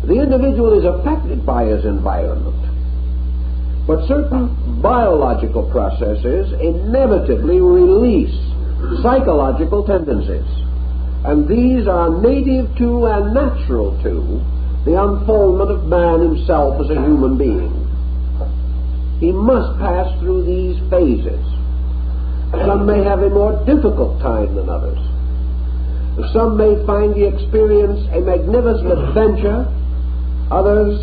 The individual is affected by his environment, but certain biological processes inevitably release psychological tendencies, and these are native to and natural to the unfoldment of man himself as a human being. He must pass through these phases. Some may have a more difficult time than others. Some may find the experience a magnificent adventure, others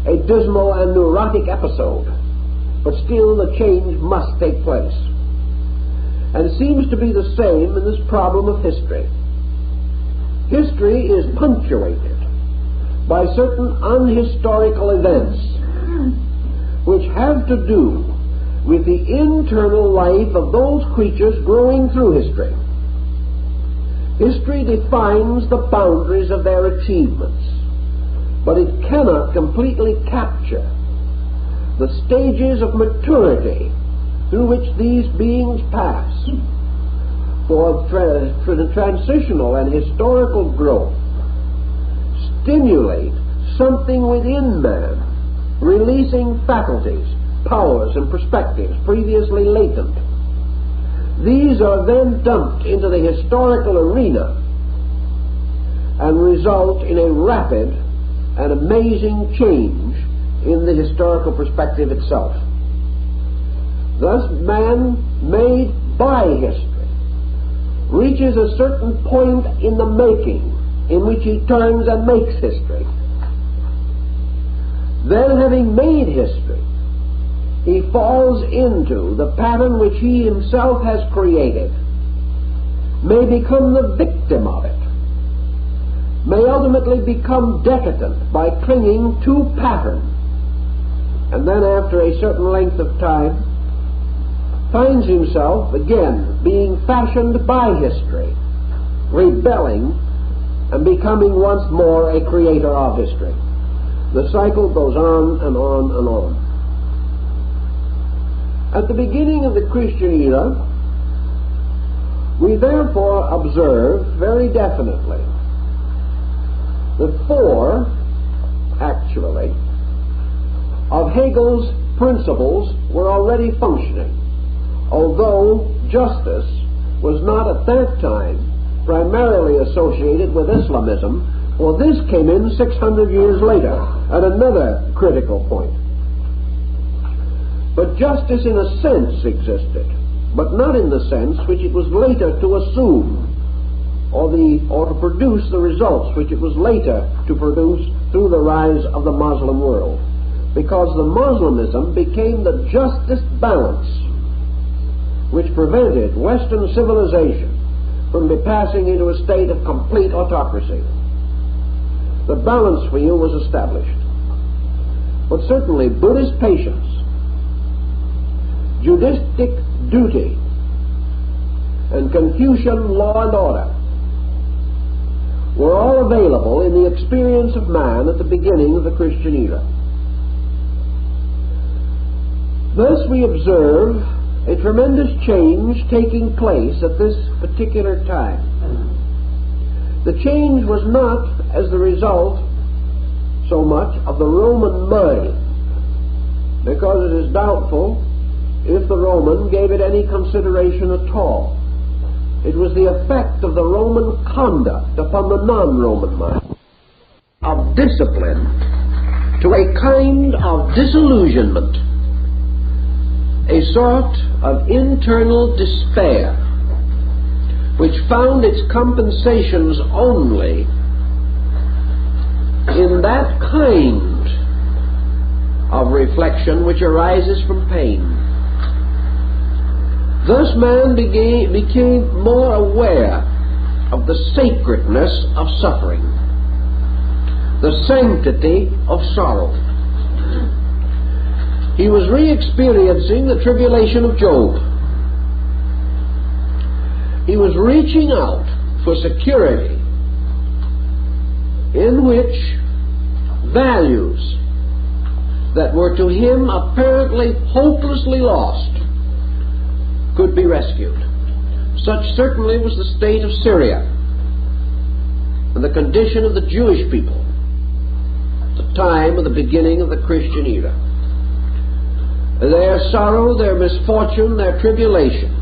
a dismal and neurotic episode, but still the change must take place. And it seems to be the same in this problem of history. History is punctuated by certain unhistorical events which have to do with the internal life of those creatures growing through history. History defines the boundaries of their achievements, but it cannot completely capture the stages of maturity through which these beings pass. For the transitional and historical growth stimulate something within man, releasing faculties, powers, and perspectives previously latent. These are then dumped into the historical arena and result in a rapid and amazing change in the historical perspective itself. Thus, man made by history reaches a certain point in the making in which he turns and makes history. Then, having made history, he falls into the pattern which he himself has created, may become the victim of it, may ultimately become decadent by clinging to pattern, and then after a certain length of time finds himself again being fashioned by history, rebelling and becoming once more a creator of history. The cycle goes on and on and on. At the beginning of the Christian era, we therefore observe very definitely that four, actually, of Hegel's principles were already functioning, although justice was not at that time primarily associated with Islamism, for this came in 600 years later at another critical point. But justice in a sense existed, but not in the sense which it was later to assume or to produce the results which it was later to produce through the rise of the Muslim world, because the Muslimism became the justice balance which prevented Western civilization from passing into a state of complete autocracy. The balance wheel was established. But certainly Buddhist patience, Judaistic duty, and Confucian law and order were all available in the experience of man at the beginning of the Christian era. Thus we observe a tremendous change taking place at this particular time. The change was not as the result so much of the Roman mind, because it is doubtful if the Roman gave it any consideration at all. It was the effect of the Roman conduct upon the non-Roman mind, of discipline to a kind of disillusionment, a sort of internal despair, which found its compensations only in that kind of reflection which arises from pain. Thus man became more aware of the sacredness of suffering, the sanctity of sorrow. He was re-experiencing the tribulation of Job. He was reaching out for security in which values that were to him apparently hopelessly lost could be rescued. Such certainly was the state of Syria and the condition of the Jewish people at the time of the beginning of the Christian era. Their sorrow, their misfortune, their tribulation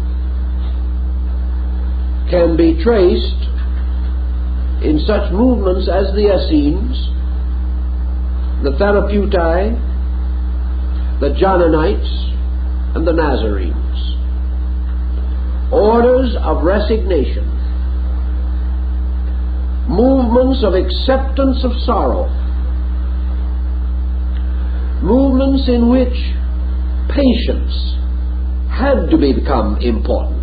can be traced in such movements as the Essenes, the Therapeutae, the Johnanites, and the Nazarenes. Orders of resignation, movements of acceptance of sorrow, movements in which patience had to become important.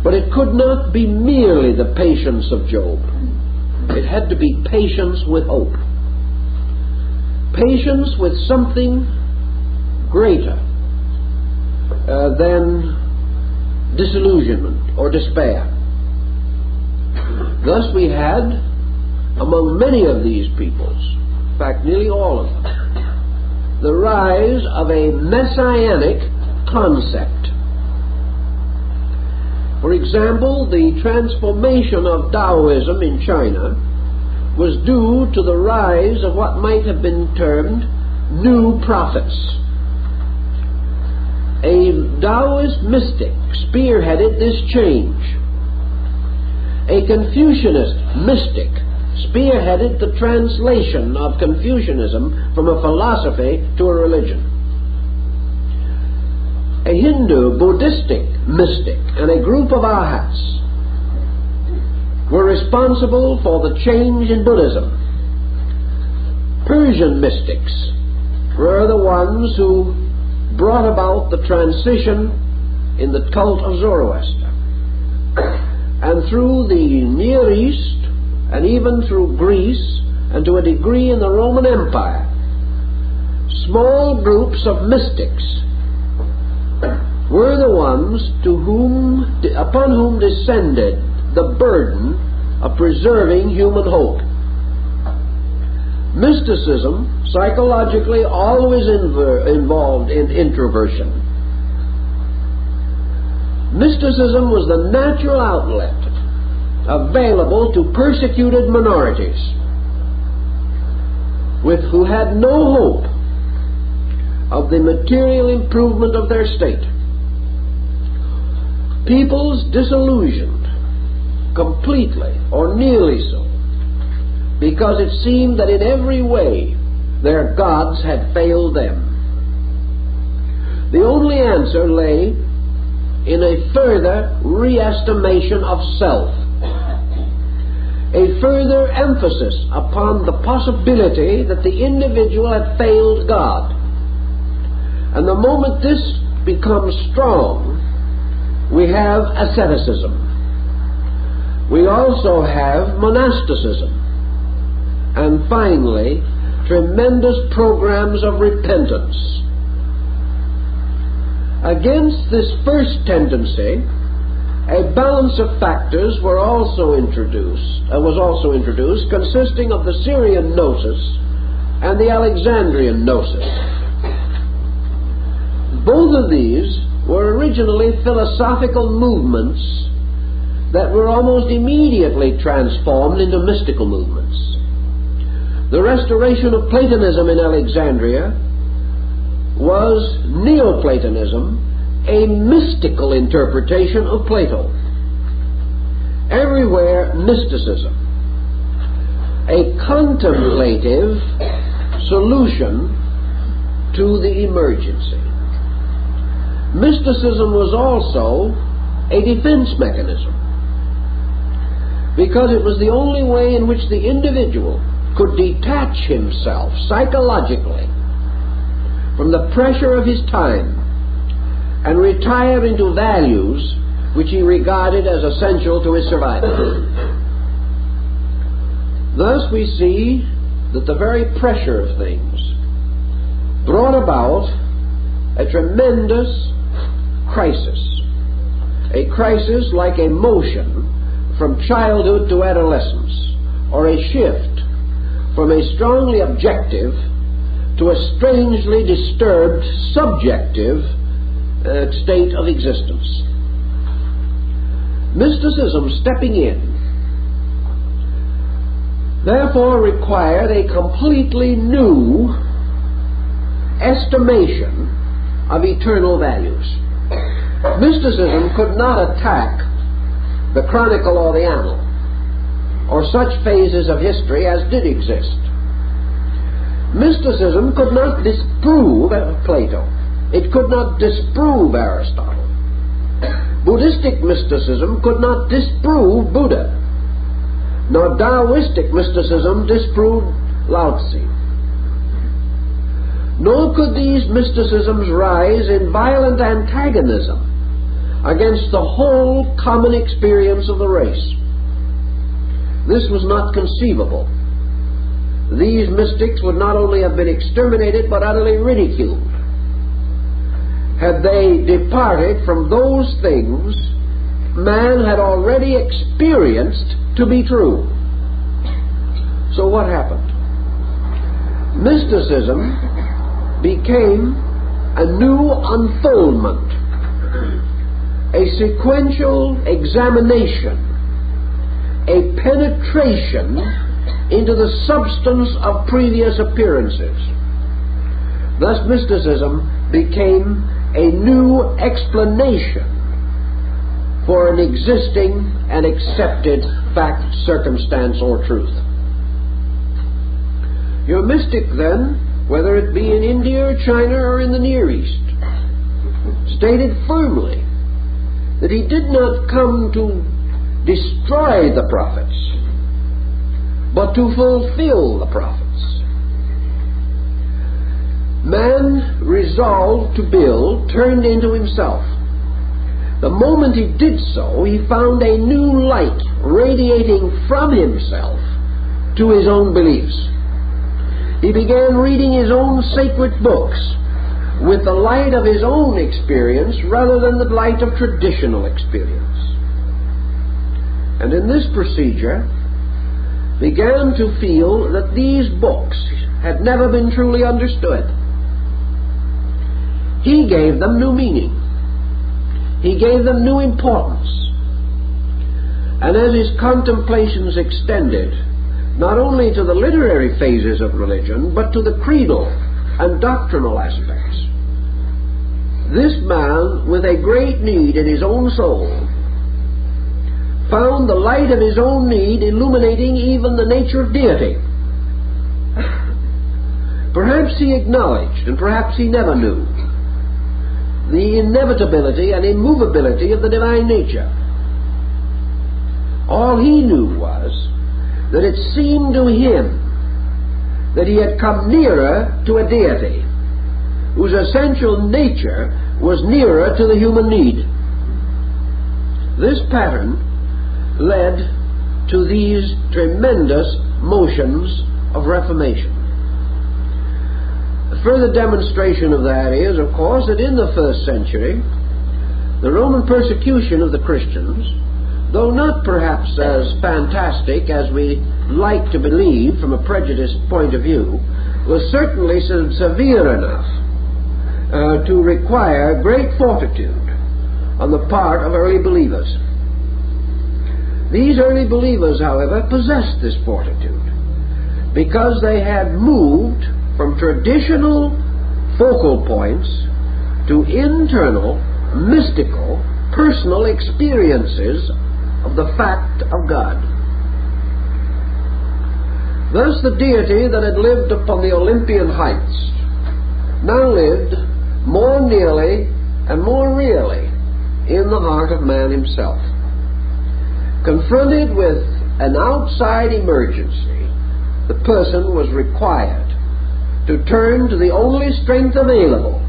But it could not be merely the patience of Job. It had to be patience with hope. Patience with something greater than disillusionment or despair. Thus we had, among many of these peoples, in fact nearly all of them, the rise of a Messianic concept. For example, the transformation of Taoism in China was due to the rise of what might have been termed new prophets. A Taoist mystic spearheaded this change. A Confucianist mystic spearheaded the translation of Confucianism from a philosophy to a religion. A Hindu Buddhistic mystic and a group of arhats were responsible for the change in Buddhism. Persian mystics were the ones who brought about the transition in the cult of Zoroaster. And through the Near East, and even through Greece, and to a degree in the Roman Empire, small groups of mystics were the ones upon whom descended the burden of preserving human hope. Mysticism, psychologically, always involved in introversion. Mysticism was the natural outlet available to persecuted minorities who had no hope of the material improvement of their state. Peoples disillusioned completely, or nearly so, because it seemed that in every way their gods had failed them. The only answer lay in a further re-estimation of self, a further emphasis upon the possibility that the individual had failed God. And the moment this becomes strong, we have asceticism. We also have monasticism. And finally, tremendous programs of repentance. Against this first tendency, a balance of factors was also introduced, consisting of the Syrian gnosis and the Alexandrian gnosis. Both of these were originally philosophical movements that were almost immediately transformed into mystical movements. The restoration of Platonism in Alexandria was Neoplatonism, a mystical interpretation of Plato. Everywhere mysticism, a contemplative solution to the emergency. Mysticism was also a defense mechanism, because it was the only way in which the individual could detach himself psychologically from the pressure of his time and retire into values which he regarded as essential to his survival. Thus we see that the very pressure of things brought about a tremendous crisis, a crisis like a motion from childhood to adolescence, or a shift from a strongly objective to a strangely disturbed subjective state of existence. Mysticism stepping in therefore required a completely new estimation of eternal values. Mysticism could not attack the chronicle or the annal, or such phases of history as did exist. Mysticism could not disprove Plato. It could not disprove Aristotle. Buddhistic mysticism could not disprove Buddha, nor Taoistic mysticism disprove Lao Tzu. Nor could these mysticisms rise in violent antagonism against the whole common experience of the race. this was not conceivable. These mystics would not only have been exterminated but utterly ridiculed had they departed from those things man had already experienced to be true. So what happened? Mysticism became a new unfoldment, a sequential examination, a penetration into the substance of previous appearances. Thus mysticism became a new explanation for an existing and accepted fact, circumstance, or truth. Your mystic, then, whether it be in India or China or in the Near East, stated firmly that he did not come to destroy the prophets, but to fulfill the prophets. Man resolved to build turned into himself. The moment he did so, he found a new light radiating from himself to his own beliefs. He began reading his own sacred books with the light of his own experience rather than the light of traditional experience. And in this procedure, began to feel that these books had never been truly understood. He gave them new meaning. He gave them new importance. And as his contemplations extended, not only to the literary phases of religion, but to the creedal and doctrinal aspects, this man, with a great need in his own soul, found the light of his own need illuminating even the nature of deity. Perhaps he acknowledged, and perhaps he never knew, the inevitability and immovability of the divine nature. All he knew was that it seemed to him that he had come nearer to a deity whose essential nature was nearer to the human need. This pattern led to these tremendous motions of reformation. A further demonstration of that is, of course, that in the first century, the Roman persecution of the Christians, though not perhaps as fantastic as we like to believe from a prejudiced point of view, was certainly severe enough to require great fortitude on the part of early believers. These early believers, however, possessed this fortitude because they had moved from traditional focal points to internal, mystical, personal experiences of the fact of God. Thus the deity that had lived upon the Olympian heights now lived more nearly and more really in the heart of man himself. Confronted with an outside emergency, the person was required to turn to the only strength available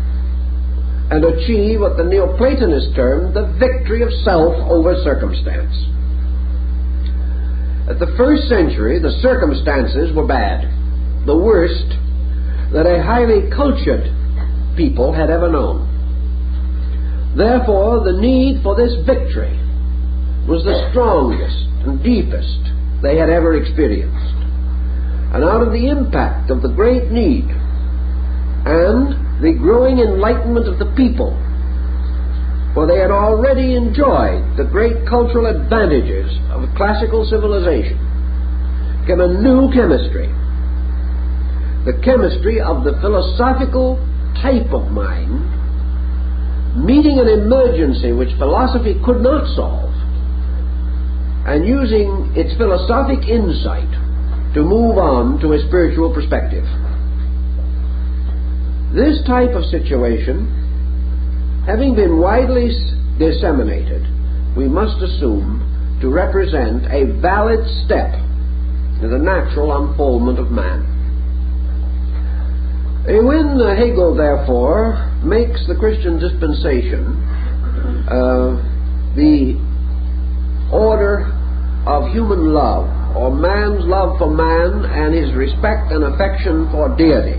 and achieve what the Neoplatonists termed the victory of self over circumstance. At the first century, the circumstances were bad, the worst that a highly cultured people had ever known. Therefore, the need for this victory was the strongest and deepest they had ever experienced. And out of the impact of the great need and the growing enlightenment of the people, for they had already enjoyed the great cultural advantages of classical civilization, came a new chemistry, the chemistry of the philosophical type of mind, meeting an emergency which philosophy could not solve, and using its philosophic insight to move on to a spiritual perspective. This type of situation, having been widely disseminated, we must assume to represent a valid step in the natural unfoldment of man. When Hegel, therefore, makes the Christian dispensation the order of human love or man's love for man and his respect and affection for deity.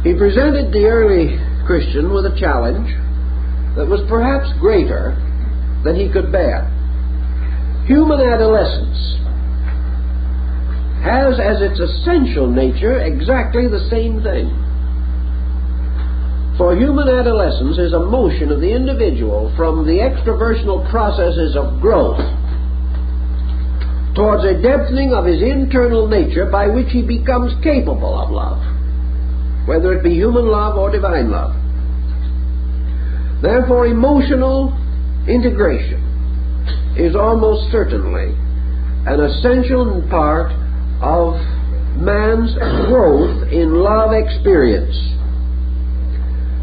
He presented the early Christian with a challenge that was perhaps greater than he could bear. Human adolescence has as its essential nature exactly the same thing. For human adolescence is a motion of the individual from the extraversional processes of growth towards a depthening of his internal nature by which he becomes capable of love, whether it be human love or divine love. Therefore, emotional integration is almost certainly an essential part of man's growth in love experience.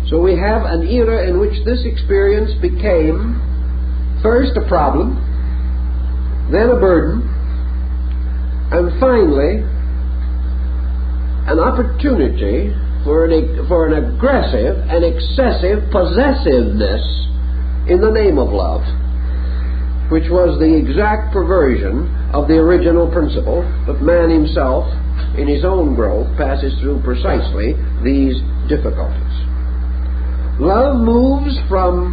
So we have an era in which this experience became first a problem, then a burden, and finally an opportunity for an aggressive and excessive possessiveness in the name of love, which was the exact perversion of the original principle, but man himself, in his own growth, passes through precisely these difficulties. Love moves from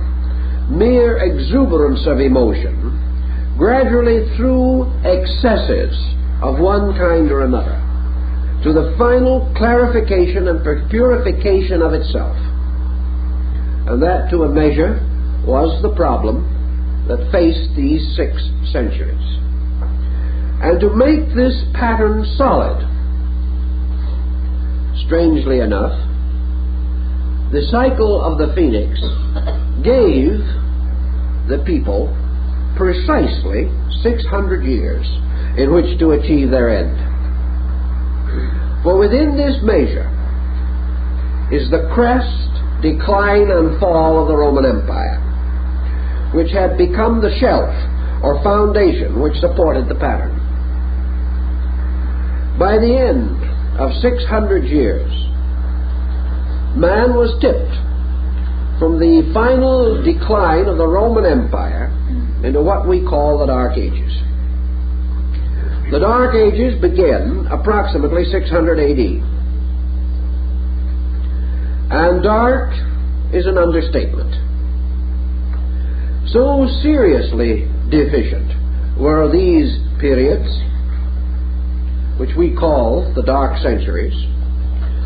mere exuberance of emotion gradually through excesses of one kind or another to the final clarification and purification of itself. And that, to a measure, was the problem that faced these 6 centuries. And to make this pattern solid, strangely enough, the cycle of the phoenix gave the people precisely 600 years in which to achieve their end. For within this measure is the crest, decline, and fall of the Roman Empire, which had become the shelf or foundation which supported the pattern. By the end of 600 years, man was tipped from the final decline of the Roman Empire into what we call the Dark Ages. The Dark Ages begin approximately 600 AD. And dark is an understatement. So seriously deficient were these periods, which we call the Dark Centuries,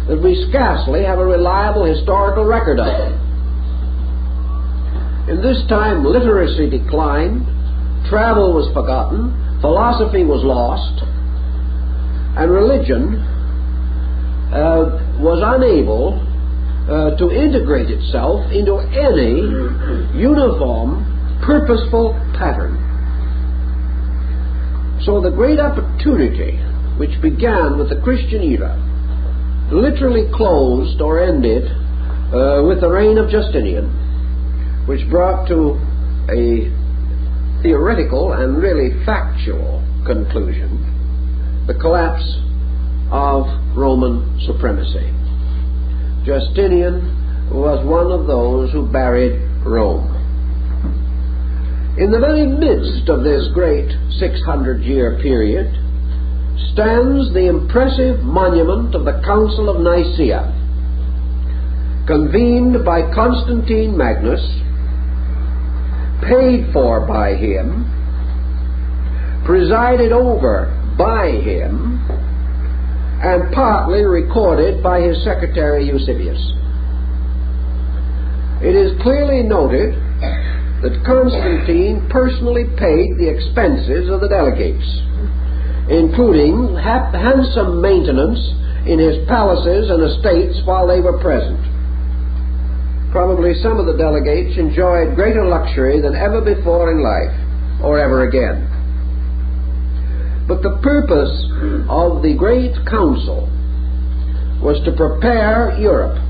that we scarcely have a reliable historical record of them. In this time, literacy declined, travel was forgotten, philosophy was lost, and religion was unable to integrate itself into any uniform, purposeful pattern. So the great opportunity which began with the Christian era literally closed or ended with the reign of Justinian, which brought to a theoretical and really factual conclusion the collapse of Roman supremacy. Justinian was one of those who buried Rome. In the very midst of this great 600-year period stands the impressive monument of the Council of Nicaea, convened by Constantine Magnus, paid for by him, presided over by him, and partly recorded by his secretary Eusebius. It is clearly noted that Constantine personally paid the expenses of the delegates, including handsome maintenance in his palaces and estates while they were present. Probably some of the delegates enjoyed greater luxury than ever before in life, or ever again. But the purpose of the great council was to prepare Europe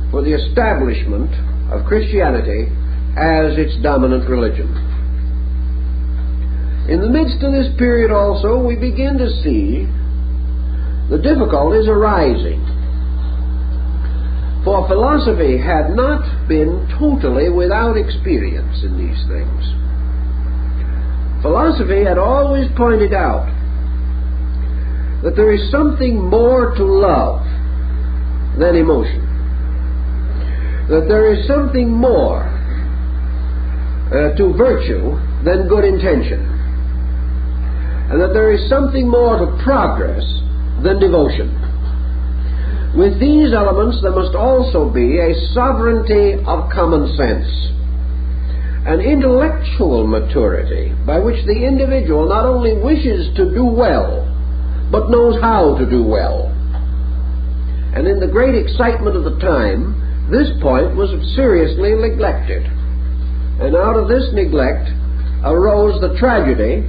for the establishment of Christianity as its dominant religion. In the midst of this period also, we begin to see the difficulties arising. For philosophy had not been totally without experience in these things. philosophy had always pointed out that there is something more to love than emotion, that there is something more to virtue than good intention, and that there is something more to progress than devotion. With these elements there must also be a sovereignty of common sense, an intellectual maturity by which the individual not only wishes to do well, but knows how to do well. And in the great excitement of the time, this point was seriously neglected. And out of this neglect arose the tragedy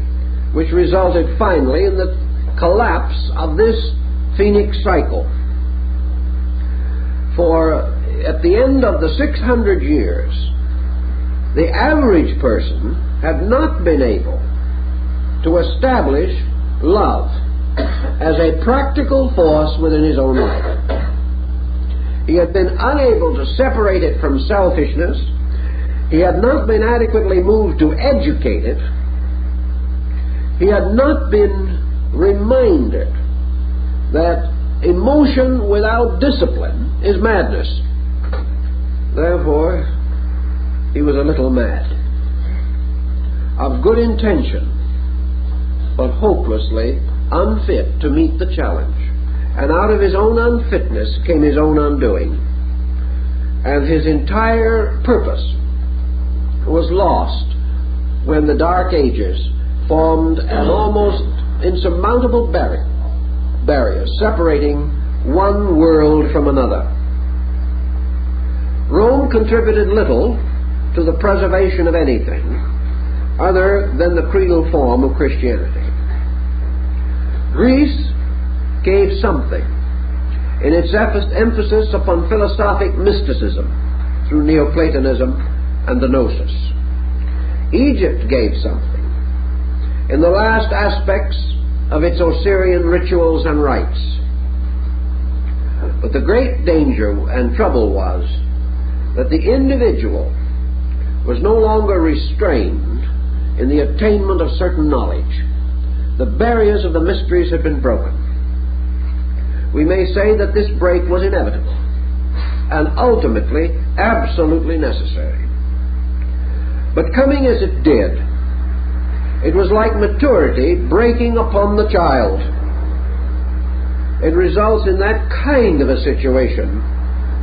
which resulted finally in the collapse of this phoenix cycle. For at the end of the 600 years, the average person had not been able to establish love as a practical force within his own life. He had been unable to separate it from selfishness. He had not been adequately moved to educate it. He had not been reminded that emotion without discipline is madness. Therefore, he was a little mad, of good intention, but hopelessly unfit to meet the challenge. And out of his own unfitness came his own undoing. And his entire purpose was lost when the Dark Ages formed an almost insurmountable barrier separating one world from another. Rome contributed little to the preservation of anything other than the creedal form of Christianity. Greece gave something in its emphasis upon philosophic mysticism through Neoplatonism and the Gnosis. Egypt gave something in the last aspects of its Osirian rituals and rites. But the great danger and trouble was that the individual was no longer restrained in the attainment of certain knowledge. The barriers of the mysteries had been broken. We may say that this break was inevitable and ultimately absolutely necessary. But coming as it did, it was like maturity breaking upon the child. It results in that kind of a situation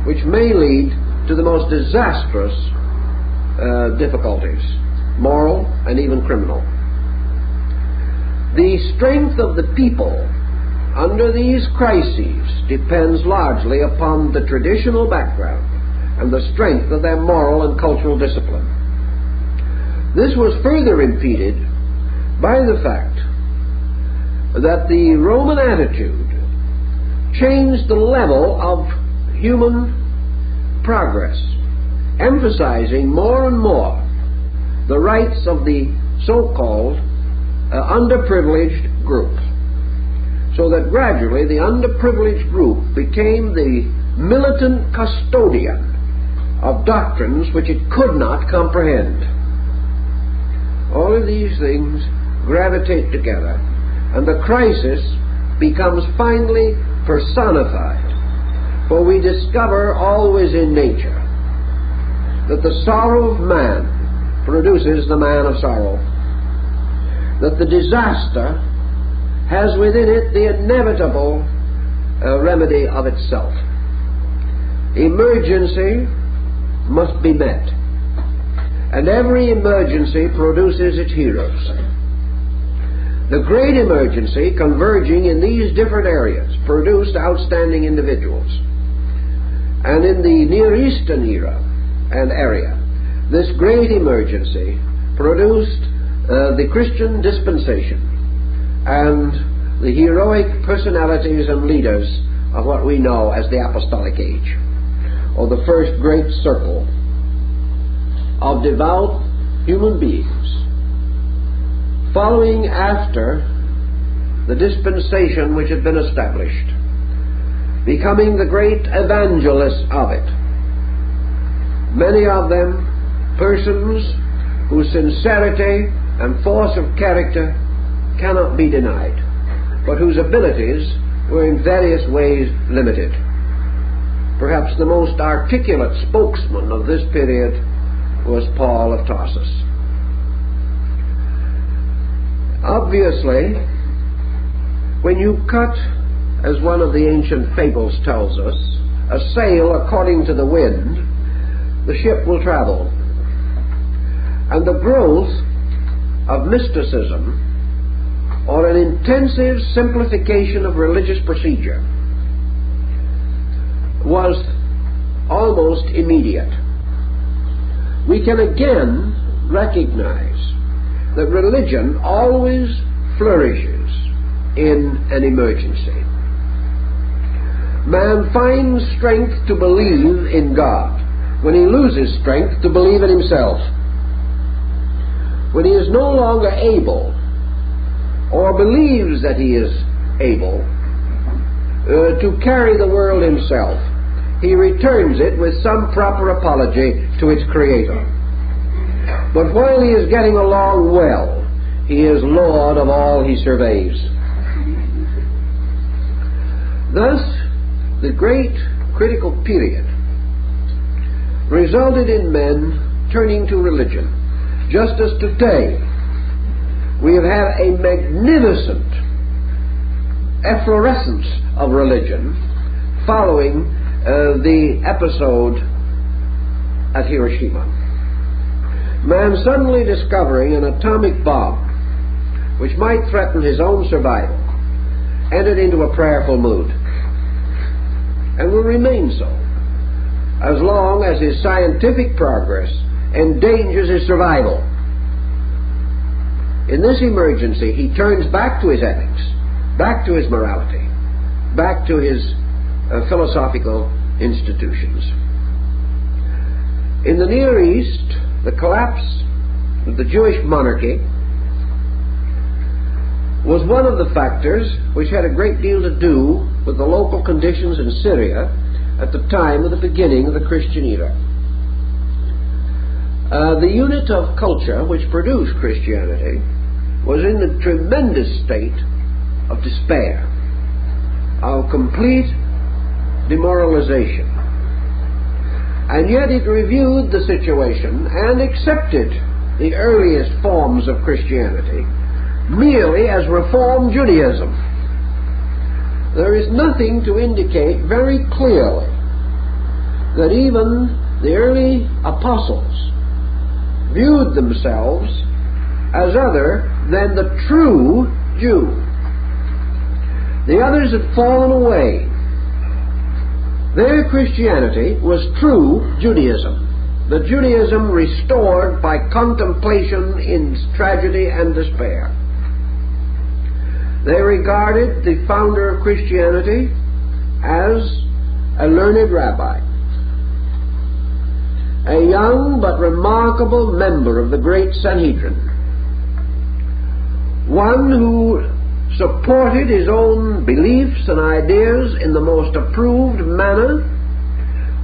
which may lead to the most disastrous difficulties, moral and even criminal. The strength of the people under these crises depends largely upon the traditional background and the strength of their moral and cultural discipline. This was further impeded by the fact that the Roman attitude changed the level of human progress, emphasizing more and more the rights of the so-called underprivileged group, so that gradually the underprivileged group became the militant custodian of doctrines which it could not comprehend. All of these things gravitate together, and the crisis becomes finally personified, for we discover always in nature that the sorrow of man produces the man of sorrow, that the disaster has within it the inevitable remedy of itself. Emergency must be met, and every emergency produces its heroes. The great emergency, converging in these different areas, produced outstanding individuals. And in the Near Eastern era and area, this great emergency produced the Christian dispensation and the heroic personalities and leaders of what we know as the Apostolic Age, or the first great circle of devout human beings following after the dispensation which had been established, becoming the great evangelists of it. Many of them persons whose sincerity and force of character cannot be denied, but whose abilities were in various ways limited. Perhaps the most articulate spokesman of this period was Paul of Tarsus. Obviously, when you cut, as one of the ancient fables tells us, a sail according to the wind, the ship will travel. And the growth of mysticism, or an intensive simplification of religious procedure, was almost immediate. We can again recognize that religion always flourishes in an emergency. Man finds strength to believe in God when he loses strength to believe in himself. When he is no longer able, or believes that he is able, to carry the world himself, he returns it with some proper apology to its creator. But while he is getting along well, he is lord of all he surveys. Thus, the great critical period resulted in men turning to religion, just as today we have had a magnificent efflorescence of religion following the episode at Hiroshima. Man suddenly discovering an atomic bomb which might threaten his own survival entered into a prayerful mood, and will remain so as long as his scientific progress endangers his survival. In this emergency, he turns back to his ethics, back to his morality, back to his philosophical institutions. In the Near East, the collapse of the Jewish monarchy was one of the factors which had a great deal to do with the local conditions in Syria at the time of the beginning of the Christian era. The unit of culture which produced Christianity was in a tremendous state of despair, of complete demoralization. And yet it reviewed the situation and accepted the earliest forms of Christianity merely as Reform Judaism. There is nothing to indicate very clearly that even the early apostles viewed themselves as other than the true Jew. The others had fallen away. Their Christianity was true Judaism, the Judaism restored by contemplation in tragedy and despair. They regarded the founder of Christianity as a learned rabbi, a young but remarkable member of the great Sanhedrin, one who supported his own beliefs and ideas in the most approved manner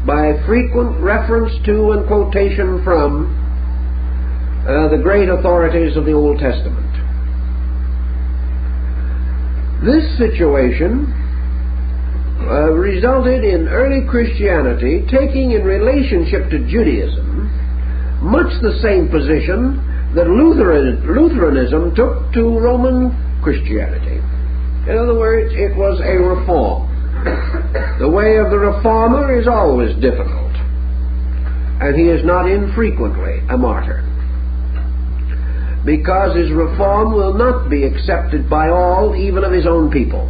by frequent reference to and quotation from the great authorities of the Old Testament. This situation resulted in early Christianity taking in relationship to Judaism much the same position that Lutheranism took to Roman Christianity. In other words, it was a reform. The way of the reformer is always difficult, and he is not infrequently a martyr, because his reform will not be accepted by all, even of his own people.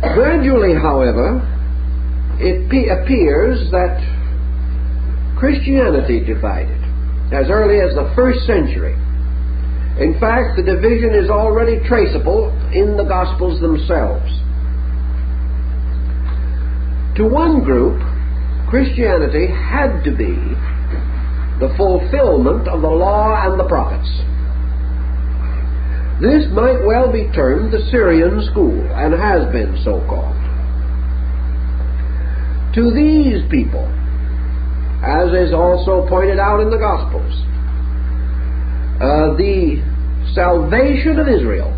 Gradually, however, it appears that Christianity divided as early as the 1st century. In fact, the division is already traceable in the Gospels themselves. To one group, Christianity had to be the fulfillment of the law and the prophets. This might well be termed the Syrian school, and has been so called. To these people, as is also pointed out in the Gospels, the salvation of Israel,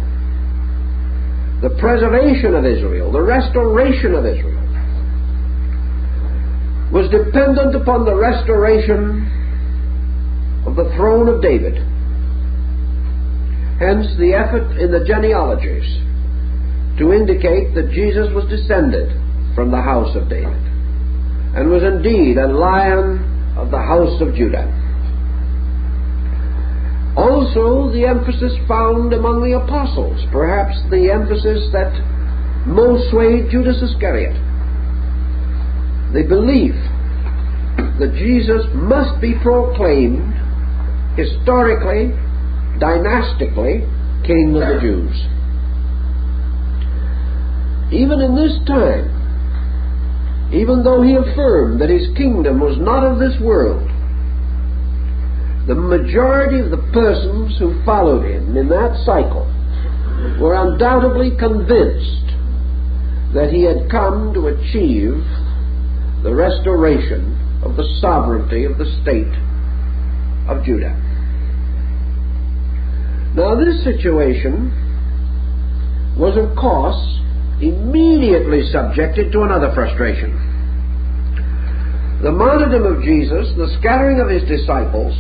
the preservation of Israel, the restoration of Israel, was dependent upon the restoration of the throne of David. Hence the effort in the genealogies to indicate that Jesus was descended from the house of David and was indeed a lion of the house of Judah. Also the emphasis found among the apostles, perhaps the emphasis that most swayed Judas Iscariot, the belief that Jesus must be proclaimed historically, dynastically, King of the Jews. Even in this time, even though he affirmed that his kingdom was not of this world, the majority of the persons who followed him in that cycle were undoubtedly convinced that he had come to achieve the restoration of the sovereignty of the state of Judah. Now this situation was of course immediately subjected to another frustration. The martyrdom of Jesus, the scattering of his disciples,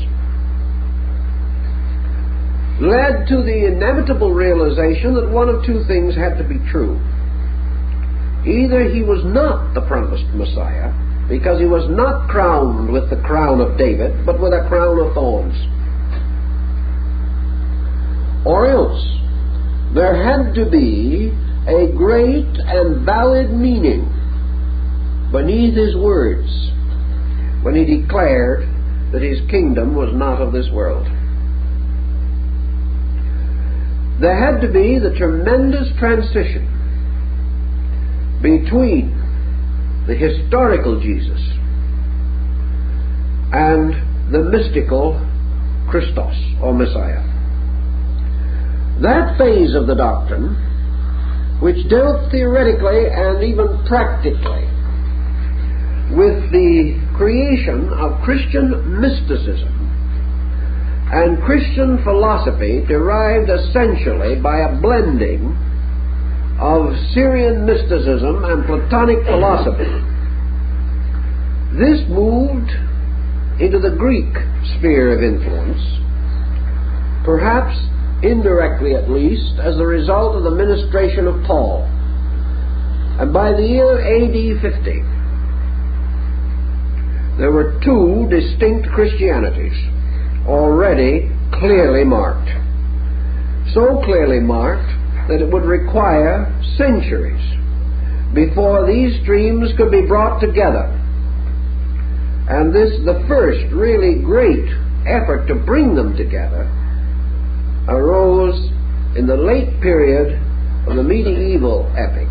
led to the inevitable realization that one of two things had to be true. Either he was not the promised Messiah, because he was not crowned with the crown of David, but with a crown of thorns. Or else there had to be a great and valid meaning beneath his words when he declared that his kingdom was not of this world. There had to be the tremendous transition between the historical Jesus and the mystical Christos or Messiah. That phase of the doctrine, which dealt theoretically and even practically with the creation of Christian mysticism and Christian philosophy, derived essentially by a blending of Syrian mysticism and Platonic philosophy. This moved into the Greek sphere of influence, perhaps indirectly at least, as a result of the ministration of Paul. And by the year AD 50, there were two distinct Christianities already clearly marked. So clearly marked that it would require centuries before these streams could be brought together. And this, the first really great effort to bring them together, arose in the late period of the medieval epoch,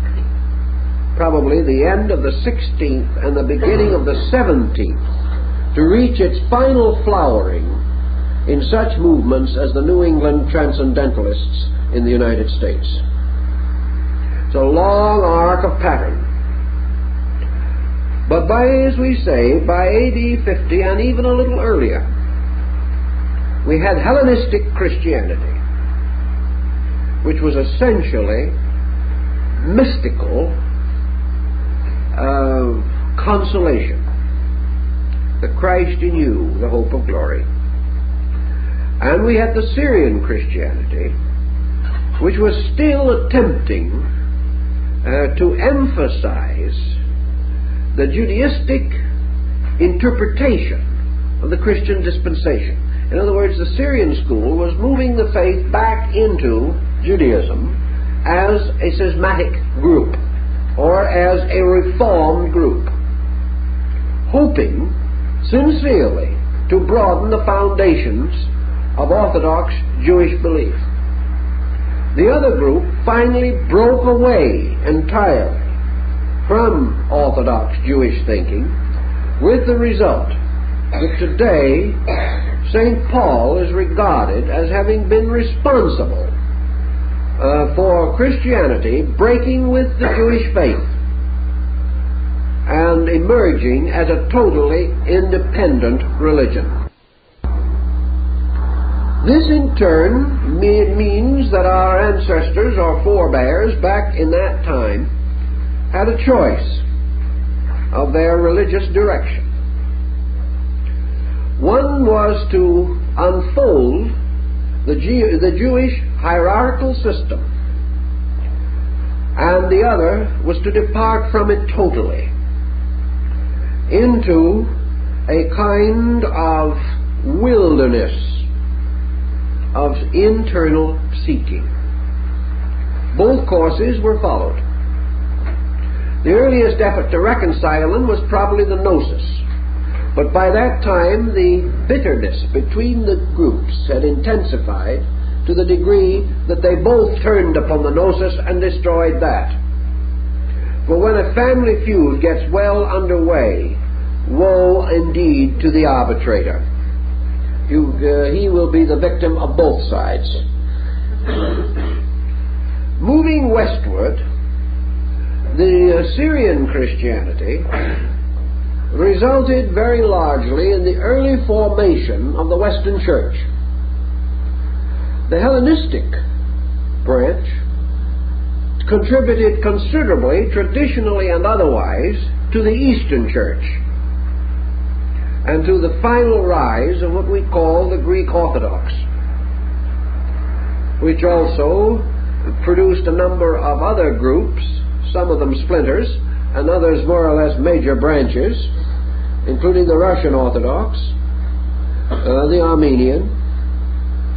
probably the end of the 16th and the beginning of the 17th, to reach its final flowering in such movements as the New England Transcendentalists in the United States. It's a long arc of pattern. But by, as we say, by AD 50 and even a little earlier, we had Hellenistic Christianity, which was essentially mystical consolation. The Christ in you, the hope of glory. And we had the Syrian Christianity, which was still attempting to emphasize the Judaistic interpretation of the Christian dispensation. In other words, the Syrian school was moving the faith back into Judaism as a schismatic group or as a reformed group, hoping sincerely to broaden the foundations of Orthodox Jewish belief. The other group finally broke away entirely from Orthodox Jewish thinking, with the result that today St. Paul is regarded as having been responsible for Christianity breaking with the Jewish faith and emerging as a totally independent religion. This in turn means that our ancestors or forebears back in that time had a choice of their religious direction. One was to unfold the Jewish hierarchical system, and the other was to depart from it totally into a kind of wilderness of internal seeking. Both courses were followed. The earliest effort to reconcile them was probably the gnosis, but by that time the bitterness between the groups had intensified to the degree that they both turned upon the gnosis and destroyed that. For when a family feud gets well underway, woe indeed to the arbitrator. He will be the victim of both sides. Moving westward, the Syrian Christianity resulted very largely in the early formation of the Western Church. The Hellenistic branch contributed considerably, traditionally and otherwise, to the Eastern Church and to the final rise of what we call the Greek Orthodox, which also produced a number of other groups, some of them splinters, and others more or less major branches, including the Russian Orthodox, the Armenian,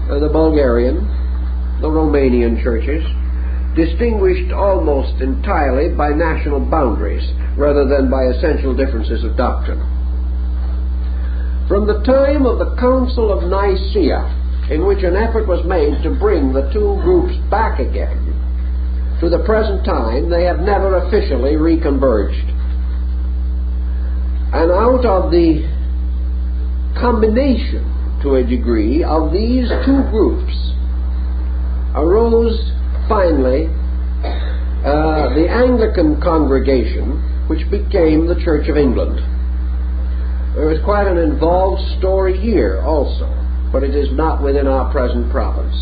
the Bulgarian, the Romanian churches, distinguished almost entirely by national boundaries rather than by essential differences of doctrine. From the time of the Council of Nicaea, in which an effort was made to bring the two groups back again, to the present time, they have never officially reconverged. And out of the combination, to a degree, of these two groups arose finally the Anglican congregation, which became the Church of England. There is quite an involved story here also, but it is not within our present province.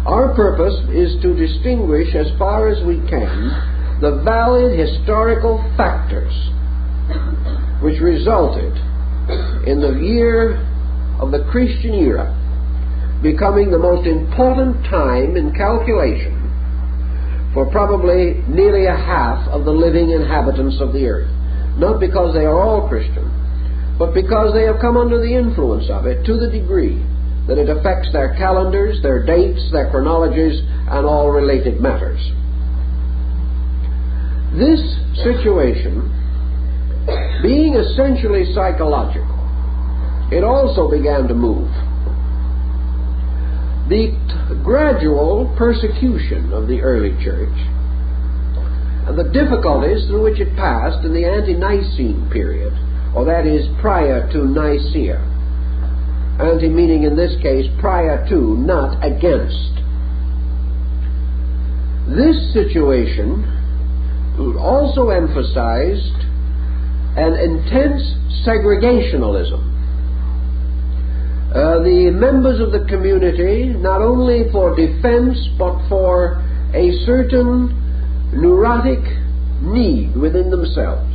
Our purpose is to distinguish as far as we can the valid historical factors which resulted in the year of the Christian era becoming the most important time in calculation for probably nearly a half of the living inhabitants of the earth. Not because they are all Christian, but because they have come under the influence of it to the degree that it affects their calendars, their dates, their chronologies, and all related matters. This situation, being essentially psychological, it also began to move. The gradual persecution of the early church and the difficulties through which it passed in the ante-Nicene period, or that is prior to Nicaea, anti meaning in this case prior to, not against. This situation also emphasized an intense segregationalism. The members of the community, not only for defense but for a certain neurotic need within themselves,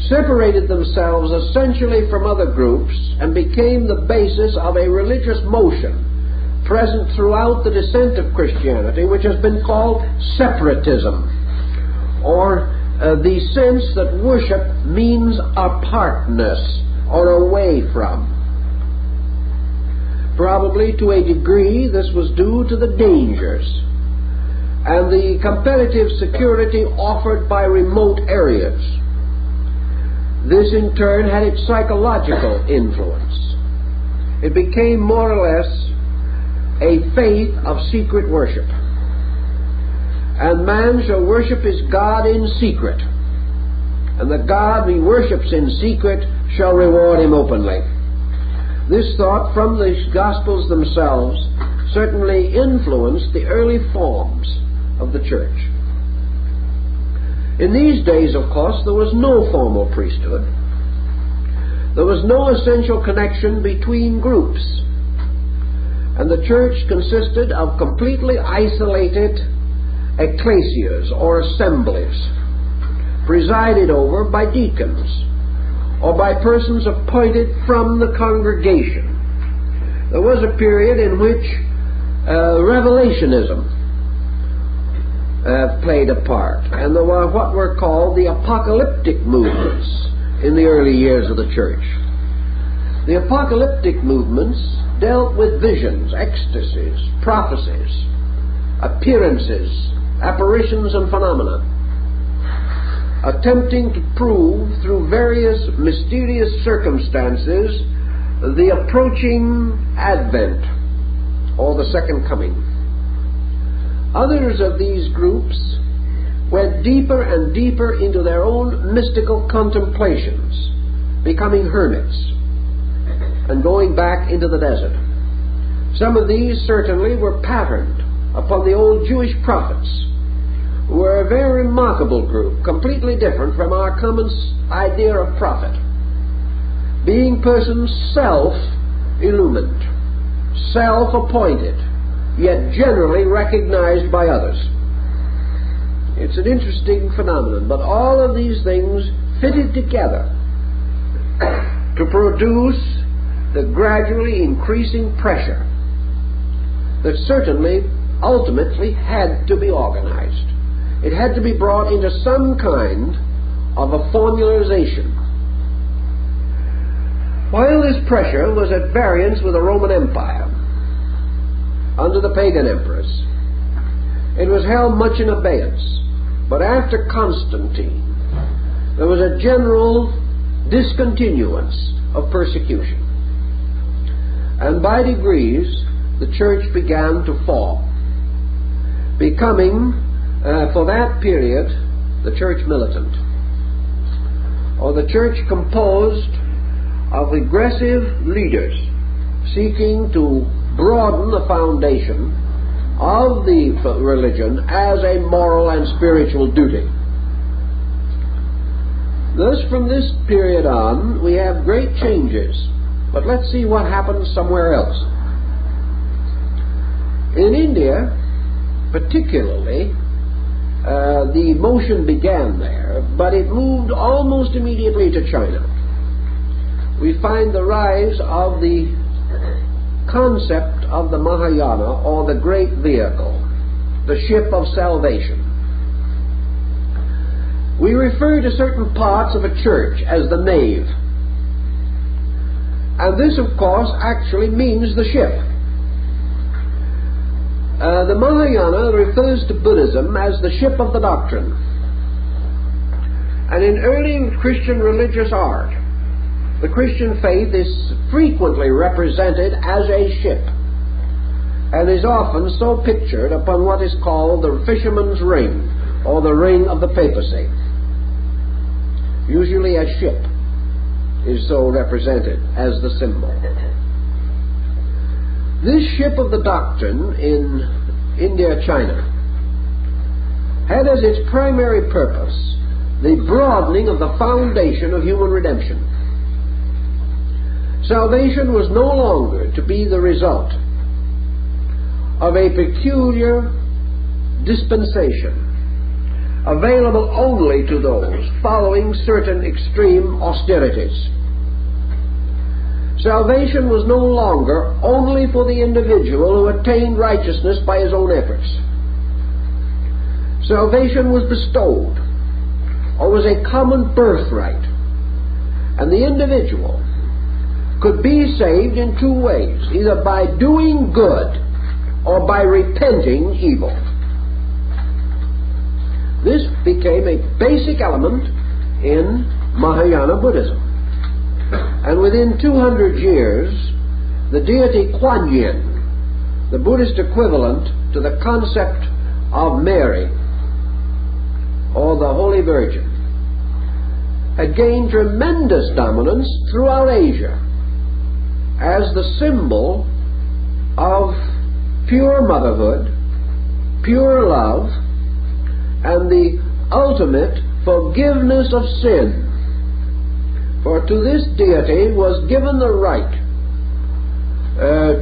separated themselves essentially from other groups and became the basis of a religious motion present throughout the descent of Christianity, which has been called separatism, or the sense that worship means apartness or away from. Probably to a degree this was due to the dangers and the competitive security offered by remote areas. This in turn had its psychological influence. It became more or less a faith of secret worship. And man shall worship his God in secret, and the God he worships in secret shall reward him openly. This thought from the Gospels themselves certainly influenced the early forms of the church. In these days, of course, there was no formal priesthood. There was no essential connection between groups. And the church consisted of completely isolated ecclesias or assemblies, presided over by deacons or by persons appointed from the congregation. There was a period in which revelationism played a part, and there were what were called the apocalyptic movements in the early years of the church. The apocalyptic movements dealt with visions, ecstasies, prophecies, appearances, apparitions and phenomena, attempting to prove through various mysterious circumstances the approaching advent or the second coming. Others of these groups went deeper and deeper into their own mystical contemplations, becoming hermits and going back into the desert. Some of these certainly were patterned upon the old Jewish prophets, who were a very remarkable group, completely different from our common idea of prophet, being persons self-illumined, self-appointed, yet generally recognized by others. It's an interesting phenomenon, but all of these things fitted together to produce the gradually increasing pressure that certainly ultimately had to be organized. It had to be brought into some kind of a formalization. While this pressure was at variance with the Roman Empire under the pagan emperors, it was held much in abeyance. But after Constantine, there was a general discontinuance of persecution. And by degrees, the church began to fall, becoming, for that period, the church militant, or the church composed of aggressive leaders seeking to broaden the foundation of the religion as a moral and spiritual duty. Thus, from this period on, we have great changes. But let's see what happened somewhere else. In India, particularly, the motion began there, but it moved almost immediately to China. We find the rise of the concept of the Mahayana, or the great vehicle, the ship of salvation. We refer to certain parts of a church as the nave. And this, of course, actually means the ship. The Mahayana refers to Buddhism as the ship of the doctrine. And in early Christian religious art, the Christian faith is frequently represented as a ship, and is often so pictured upon what is called the fisherman's ring, or the ring of the papacy. Usually a ship is so represented as the symbol. This ship of the doctrine in India, China, had as its primary purpose the broadening of the foundation of human redemption. Salvation was no longer to be the result of a peculiar dispensation available only to those following certain extreme austerities. Salvation was no longer only for the individual who attained righteousness by his own efforts. Salvation was bestowed, or was a common birthright, and the individual could be saved in two ways, either by doing good or by repenting evil. This became a basic element in Mahayana Buddhism. And within 200 years, the deity Kuan Yin, the Buddhist equivalent to the concept of Mary, or the Holy Virgin, had gained tremendous dominance throughout Asia as the symbol of pure motherhood, pure love, and the ultimate forgiveness of sin. For to this deity was given the right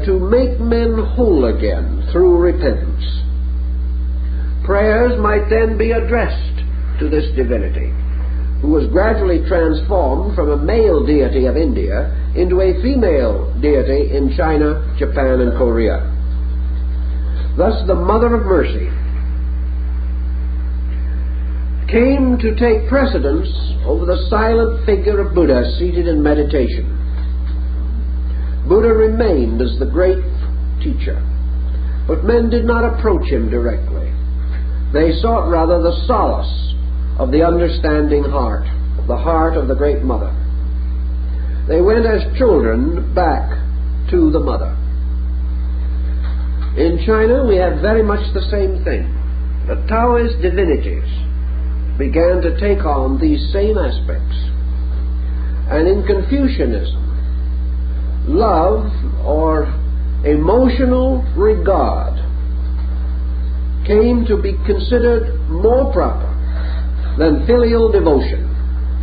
to make men whole again through repentance. Prayers might then be addressed to this divinity, who was gradually transformed from a male deity of India into a female deity in China, Japan, and Korea. Thus the Mother of Mercy came to take precedence over the silent figure of Buddha seated in meditation. Buddha remained as the great teacher, but men did not approach him directly. They sought rather the solace of the understanding heart, the heart of the Great Mother. They went as children back to the Mother. In China we have very much the same thing. The Taoist divinities began to take on these same aspects. And in Confucianism, love or emotional regard came to be considered more proper than filial devotion,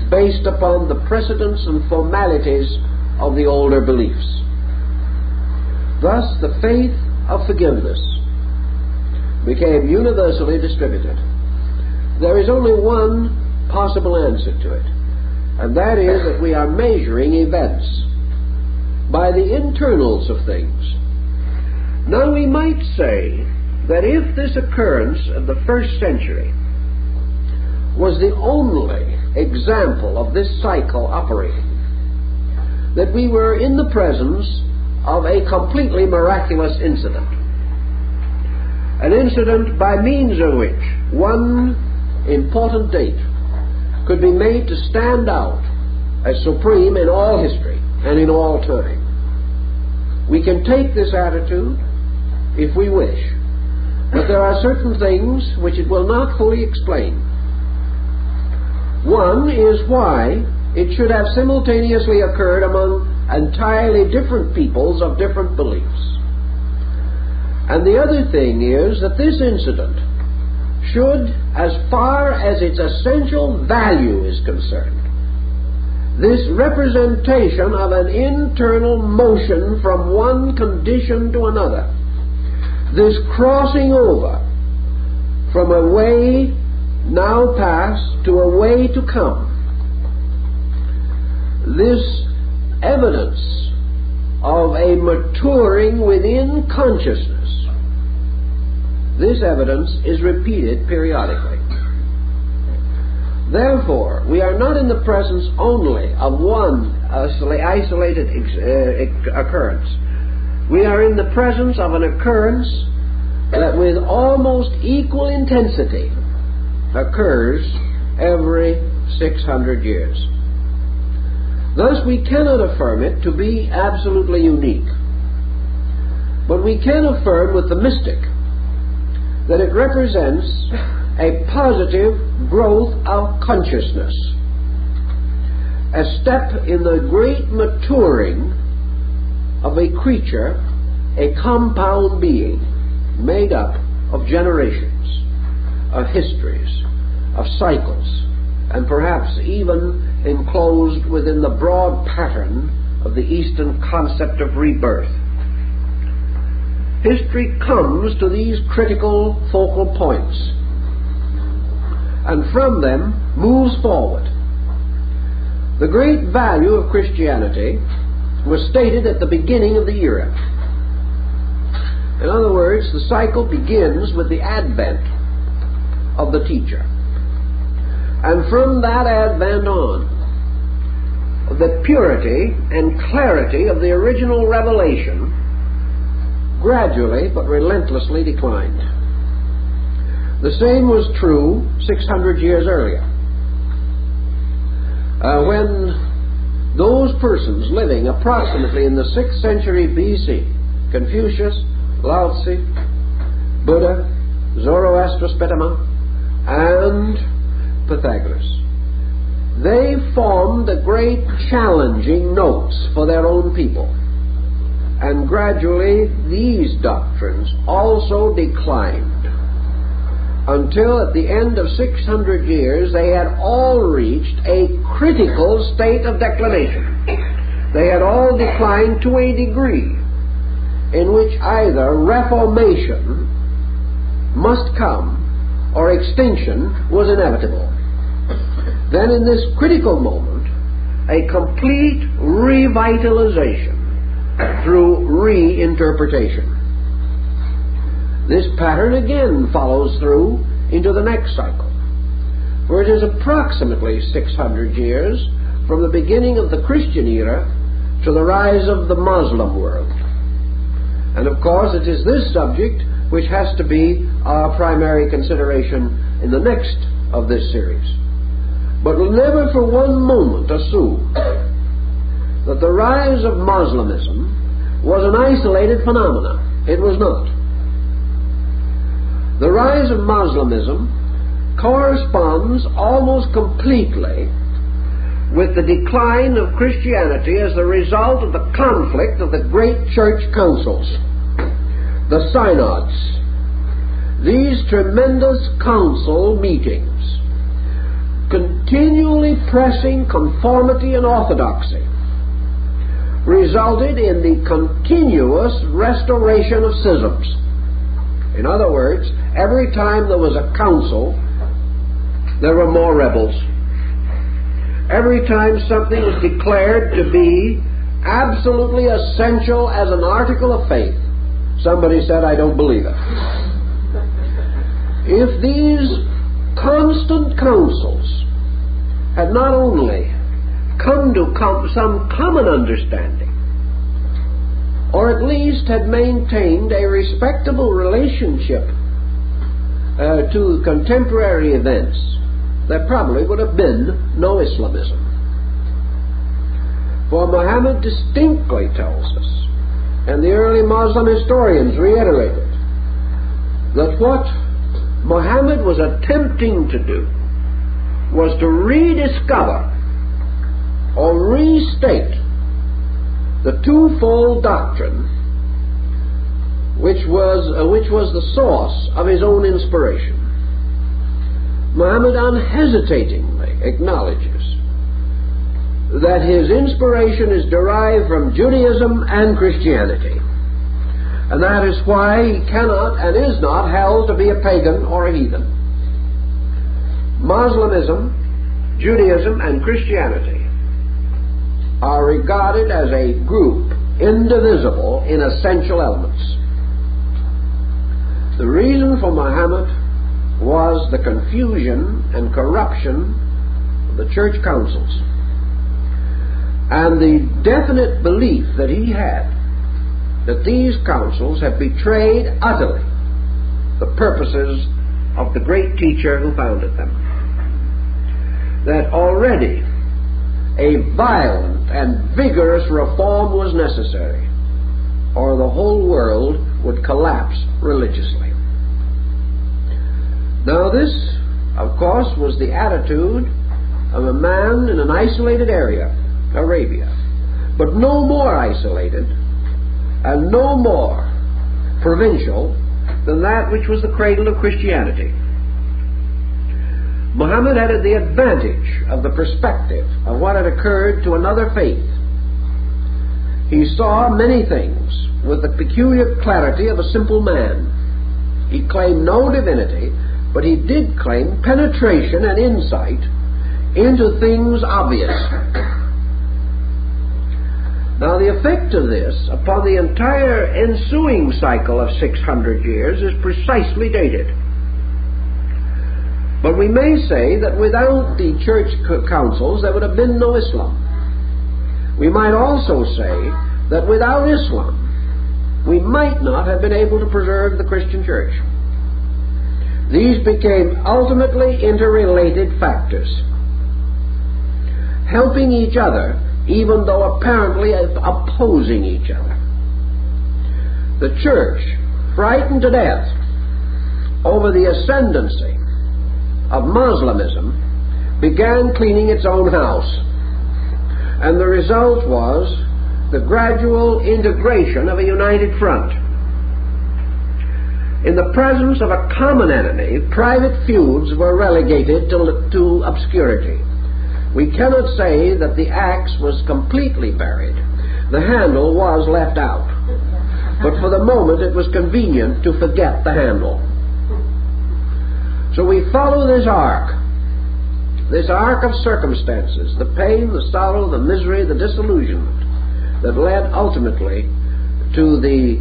based upon the precedents and formalities of the older beliefs. Thus the faith of forgiveness became universally distributed. There is only one possible answer to it, and that is that we are measuring events by the internals of things. Now we might say that if this occurrence of the first century was the only example of this cycle operating, that we were in the presence of a completely miraculous incident, an incident by means of which one important date could be made to stand out as supreme in all history and in all time. We can take this attitude if we wish, but there are certain things which it will not fully explain. One is why it should have simultaneously occurred among entirely different peoples of different beliefs. And the other thing is that this incident should, as far as its essential value is concerned, this representation of an internal motion from one condition to another, this crossing over from a way now past to a way to come, this evidence of a maturing within consciousness, this evidence is repeated periodically. Therefore, we are not in the presence only of one isolated occurrence. We are in the presence of an occurrence that with almost equal intensity occurs every 600 years. Thus we cannot affirm it to be absolutely unique, but we can affirm with the mystic that it represents a positive growth of consciousness, a step in the great maturing of a creature, a compound being made up of generations, of histories, of cycles, and perhaps even enclosed within the broad pattern of the Eastern concept of rebirth. History comes to these critical focal points, and from them moves forward. The great value of Christianity was stated at the beginning of the era. In other words, the cycle begins with the advent of the teacher. And from that advent on, the purity and clarity of the original revelation gradually but relentlessly declined. The same was true 600 years earlier, when those persons living approximately in the 6th century BC, Confucius, Lao Tzu, Buddha, Zoroaster Spitama, and Pythagoras, they formed the great challenging notes for their own people. And gradually these doctrines also declined, until at the end of 600 years they had all reached a critical state of declination. They had all declined to a degree in which either reformation must come or extinction was inevitable. Then in this critical moment, a complete revitalization through reinterpretation. This pattern again follows through into the next cycle, where it is approximately 600 years from the beginning of the Christian era to the rise of the Muslim world. And of course it is this subject which has to be our primary consideration in the next of this series. But we'll never for one moment assume that the rise of Muslimism was an isolated phenomenon. It was not. The rise of Muslimism corresponds almost completely with the decline of Christianity as the result of the conflict of the great church councils, the synods. These tremendous council meetings, continually pressing conformity and orthodoxy, resulted in the continuous restoration of schisms. In other words, every time there was a council, there were more rebels. Every time something was declared to be absolutely essential as an article of faith, somebody said, "I don't believe it." If these constant councils had not only come to some common understanding, or at least had maintained a respectable relationship to contemporary events, there probably would have been no Islamism. For Muhammad distinctly tells us, and the early Muslim historians reiterate it, that what Muhammad was attempting to do was to rediscover or restate the twofold doctrine which was the source of his own inspiration. Muhammad unhesitatingly acknowledges that his inspiration is derived from Judaism and Christianity, and that is why he cannot and is not held to be a pagan or a heathen. Muslimism, Judaism, and Christianity are regarded as a group indivisible in essential elements. The reason for Muhammad was the confusion and corruption of the church councils, and the definite belief that he had that these councils had betrayed utterly the purposes of the great teacher who founded them. That already a violent and vigorous reform was necessary, or the whole world would collapse religiously. Now this, of course, was the attitude of a man in an isolated area, Arabia, but no more isolated and no more provincial than that which was the cradle of Christianity. Muhammad had the advantage of the perspective of what had occurred to another faith. He saw many things with the peculiar clarity of a simple man. He claimed no divinity, but he did claim penetration and insight into things obvious. Now the effect of this upon the entire ensuing cycle of 600 years is precisely dated. But we may say that without the church councils there would have been no Islam. We might also say that without Islam we might not have been able to preserve the Christian church. These became ultimately interrelated factors, helping each other even though apparently opposing each other. The church, frightened to death over the ascendancy of Muslimism, began cleaning its own house, and the result was the gradual integration of a united front. In the presence of a common enemy, private feuds were relegated to obscurity. We cannot say that the axe was completely buried. The handle was left out. but for the moment it was convenient to forget the handle. So we follow this arc of circumstances, the pain, the sorrow, the misery, the disillusionment that led ultimately to the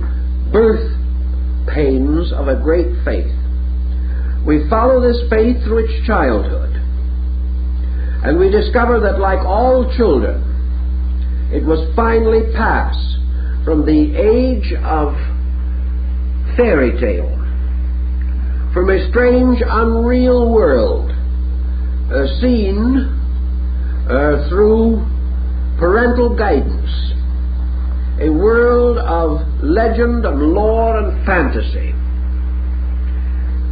birth pains of a great faith. We follow this faith through its childhood, and we discover that, like all children, it was finally passed from the age of fairy tale, from a strange, unreal world seen through parental guidance, a world of legend and lore and fantasy.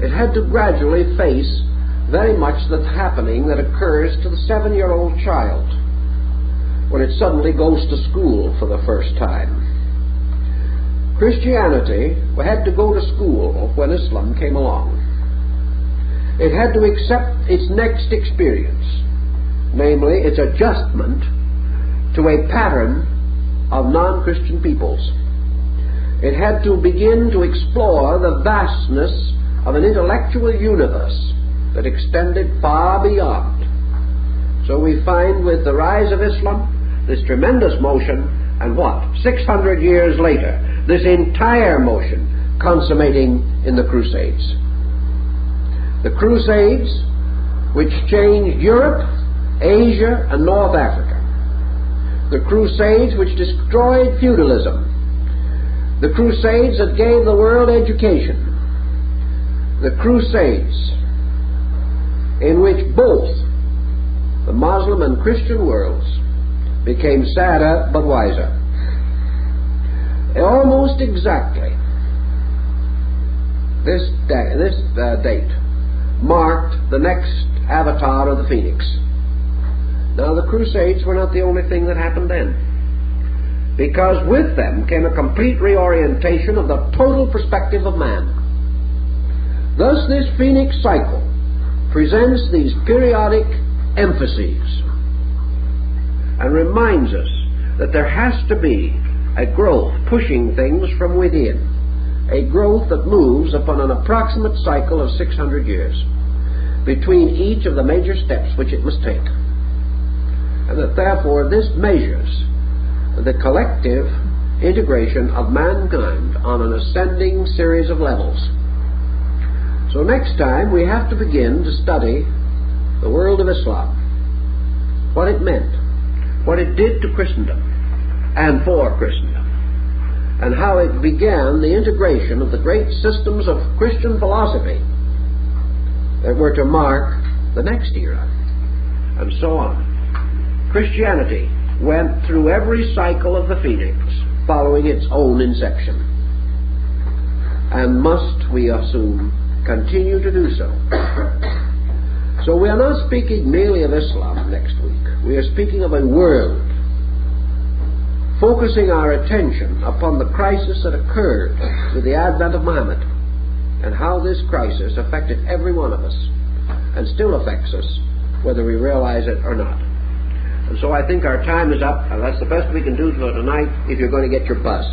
It had to gradually face very much the happening that occurs to the 7-year-old child when it suddenly goes to school for the first time. Christianity had to go to school when Islam came along. It had to accept its next experience, namely its adjustment to a pattern of non-Christian peoples. It had to begin to explore the vastness of an intellectual universe that extended far beyond. So we find with the rise of Islam this tremendous motion, and what? 600 years later, this entire motion consummating in the Crusades. The Crusades, which changed Europe, Asia, and North Africa. The Crusades which destroyed feudalism. The Crusades that gave the world education. The Crusades in which both the Muslim and Christian worlds became sadder but wiser. Almost exactly this date marked the next avatar of the Phoenix. Now, the Crusades were not the only thing that happened then, because with them came a complete reorientation of the total perspective of man. Thus, this Phoenix cycle presents these periodic emphases and reminds us that there has to be a growth pushing things from within, a growth that moves upon an approximate cycle of 600 years between each of the major steps which it must take, and that therefore this measures the collective integration of mankind on an ascending series of levels. So next time we have to begin to study the world of Islam, what it meant, what it did to Christendom and for Christendom, and how it began the integration of the great systems of Christian philosophy that were to mark the next era, and so on. Christianity went through every cycle of the Phoenix, following its own inception, and must, we assume, continue to do so. So we are not speaking merely of Islam next week. We are speaking of a world, focusing our attention upon the crisis that occurred with the advent of Muhammad, and how this crisis affected every one of us, and still affects us, whether we realize it or not. And so I think our time is up, and that's the best we can do for tonight if you're going to get your bus.